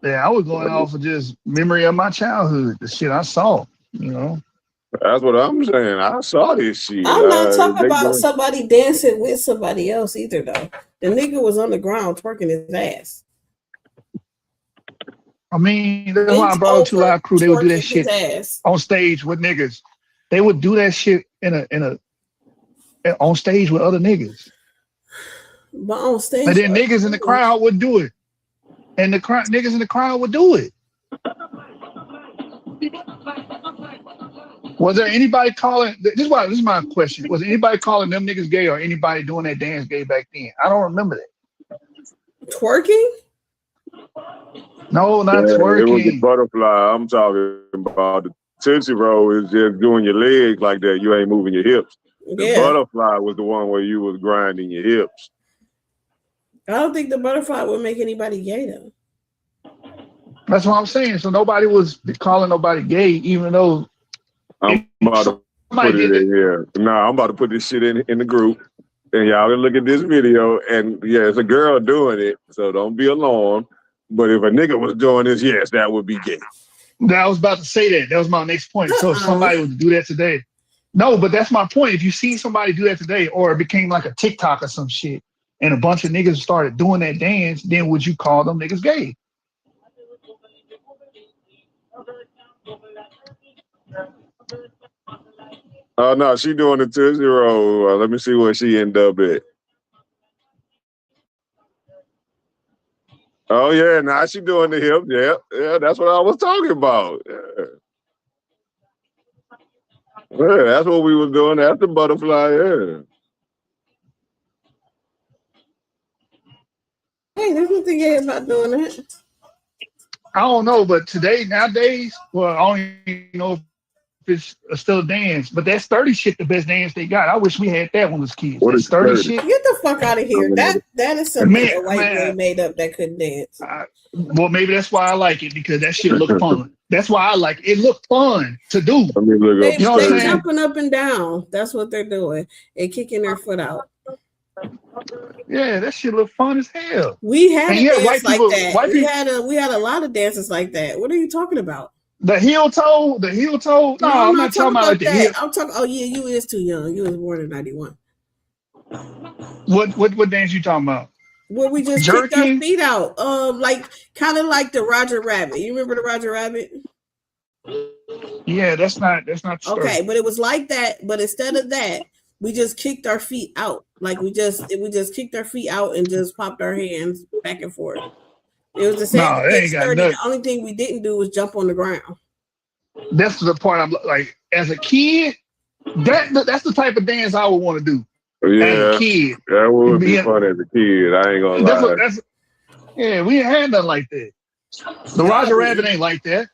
Speaker 4: Yeah, I was going off of just memory of my childhood, the shit I saw, you know.
Speaker 1: That's what I'm saying. I saw this shit.
Speaker 3: I'm not talking about somebody dancing with somebody else either, though. The nigga was on the ground twerking his ass.
Speaker 4: I mean, that's why I brought up to Live Crew. They would do that shit on stage with niggas. They would do that shit on stage with other niggas.
Speaker 3: But on stage,
Speaker 4: and then niggas in the crowd would do it, and niggas in the crowd would do it. Was there anybody calling? This is my question. Was anybody calling them niggas gay or anybody doing that dance gay back then? I don't remember that.
Speaker 3: Twerking?
Speaker 4: No, not twerking.
Speaker 1: It was the butterfly. I'm talking about the Tootsie Roll is just doing your legs like that. You ain't moving your hips. The butterfly was the one where you was grinding your hips.
Speaker 3: I don't think the butterfly would make anybody gay though.
Speaker 4: That's what I'm saying. So nobody was calling nobody gay, even though.
Speaker 1: I'm about to put it in here. Nah, I'm about to put this shit in the group. And y'all can look at this video. And yeah, it's a girl doing it. So don't be alarmed. But if a nigga was doing this, yes, that would be gay.
Speaker 4: I was about to say that. That was my next point. So if somebody would do that today. No, but that's my point. If you see somebody do that today, or it became like a TikTok or some shit, and a bunch of niggas started doing that dance, then would you call them niggas gay?
Speaker 1: Oh, no, she doing the Tootsie Roll. Let me see where she ended up at. Oh, yeah, now she doing the hip. Yeah, that's what I was talking about. Yeah, that's what we was doing. That's the butterfly, yeah.
Speaker 3: Hey, there's nothing gay about doing that.
Speaker 4: I don't know, but nowadays, well, I don't even know if it's still a dance, but that sturdy shit, the best dance they got. I wish we had that when we was kids.
Speaker 1: What is sturdy
Speaker 4: shit?
Speaker 3: Get the fuck out of here. That is something a white boy made up that couldn't dance.
Speaker 4: Well, maybe that's why I like it, because that shit looked fun. That's why I like it. It looked fun to do.
Speaker 3: They're jumping up and down. That's what they're doing. And kicking their foot out.
Speaker 4: Yeah, that shit look fun as hell.
Speaker 3: We had a dance like that. We had a lot of dances like that. What are you talking about?
Speaker 4: The heel toe. No, I'm not talking about like the heel.
Speaker 3: I'm talking. Oh yeah, you is too young. You was born in '91.
Speaker 4: What dance you talking about?
Speaker 3: Where we just kicked our feet out, like kind of like the Roger Rabbit. You remember the Roger Rabbit?
Speaker 4: Yeah, that's not
Speaker 3: okay, but it was like that. But instead of that, we just kicked our feet out. Like we just kicked our feet out and just popped our hands back and forth. It was the same.
Speaker 4: No, it ain't got nothing.
Speaker 3: The only thing we didn't do was jump on the ground.
Speaker 4: That's the part I'm like. As a kid, that's the type of dance I would want to do.
Speaker 1: Yeah,
Speaker 4: as a kid,
Speaker 1: that would be fun as a kid. I ain't gonna lie.
Speaker 4: Yeah, we ain't had nothing like that. The Roger Rabbit ain't like that.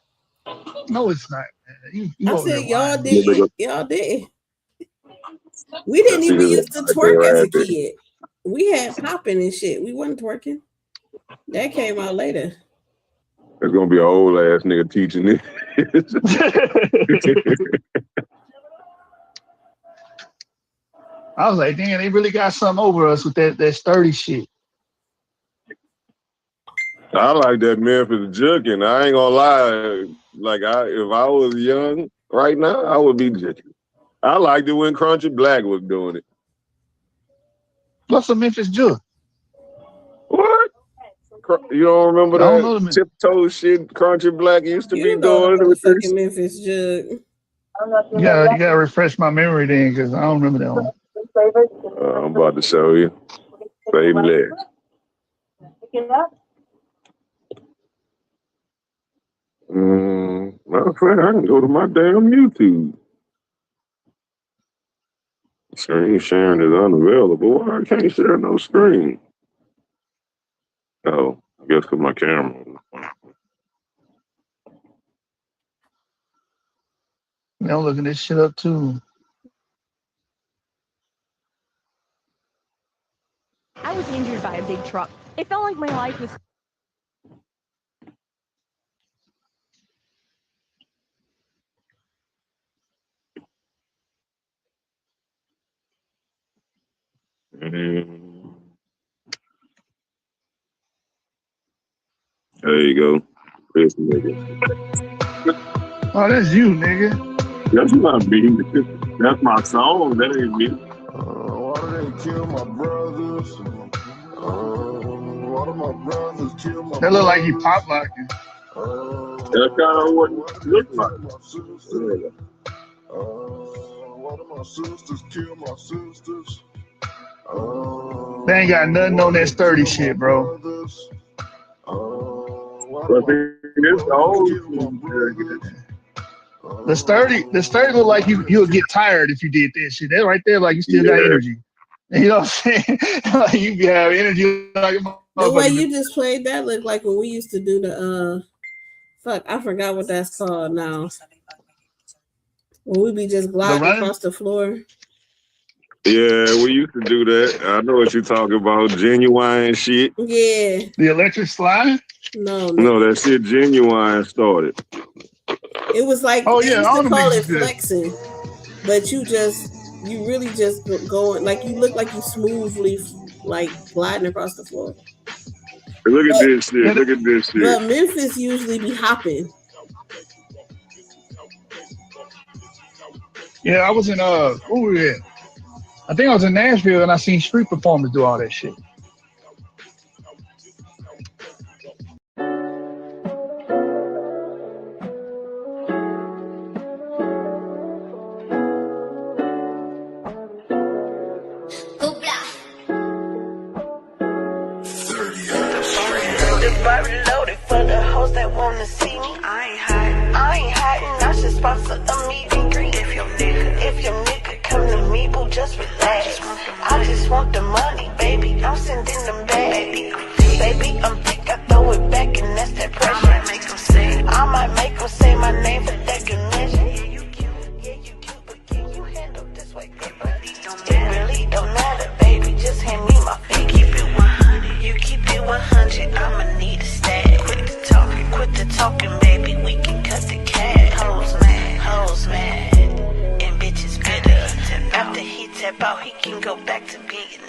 Speaker 4: No, it's not.
Speaker 3: I said y'all did. Y'all did. We didn't even used to twerk as a kid. We had popping and shit. We wasn't twerking. That came out later.
Speaker 1: There's gonna be an old ass nigga teaching it.
Speaker 4: I was like, damn, they really got something over us with that sturdy shit.
Speaker 1: I like that Memphis juking. I ain't gonna lie. Like if I was young right now, I would be juking. I liked it when Crunchy Black was doing it.
Speaker 4: What's a Memphis juke?
Speaker 1: What? You don't remember
Speaker 4: I don't know
Speaker 1: that tiptoe shit Crunchy Black used to be
Speaker 3: You know
Speaker 1: doing?
Speaker 3: the motherfucking Memphis Jug.
Speaker 4: Yeah, you gotta refresh my memory then, because I don't remember that one.
Speaker 1: I'm about to show you. Say less. Matter of fact, I can go to my damn YouTube. Screen sharing is unavailable. Why I can't share no screen? Oh, I guess because my camera.
Speaker 4: I'm looking this shit up too.
Speaker 7: I was injured by a big truck. It felt like my life was.
Speaker 1: There you go. This nigga.
Speaker 4: Oh, that's you, nigga.
Speaker 1: That's not me. That's my song. That ain't me.
Speaker 8: Why do they kill my brothers? Why do my brothers kill my
Speaker 4: That look like you pop locking.
Speaker 1: That's kind of what it looks like.
Speaker 8: Why do my sisters kill my sisters?
Speaker 4: They ain't got nothing on that sturdy shit, bro. The sturdy look like you'll get tired if you did that shit. That right there, like you still got energy. You know what I'm saying? Like you have energy like a
Speaker 3: the way you just played that looked like when we used to do the fuck, I forgot what that's called now. When we be just gliding across the floor.
Speaker 1: Yeah, we used to do that. I know what you're talking about. Genuine shit.
Speaker 3: Yeah.
Speaker 4: The electric slide?
Speaker 3: No,
Speaker 1: that shit Genuine started.
Speaker 3: It was like they used to call it flexing, but you really just going like you look like you smoothly like gliding across the floor.
Speaker 1: Look at this shit. Look at this shit.
Speaker 3: But Memphis usually be hopping.
Speaker 4: Yeah, I was in where were we at? I think I was in Nashville and I seen street performers do all that shit.
Speaker 9: Loaded for the hoes that wanna see me. I ain't hiding. I should sponsor a meet and greet. If your nigga come to me, boo, just relax. I just want the money, baby. I'm sending them back. Baby, I'm thick. I throw it back, and that's that pressure. I might make them say my name for recognition. Yeah, you cute, but can you handle this way, baby? It really don't matter, baby. Just hand me my fee. Keep it 100. You keep it 100. I'ma need a stat. Quit the talking, baby. We can cut the cash. Hoes mad, and bitches bitter. After he tap out, he can go back to being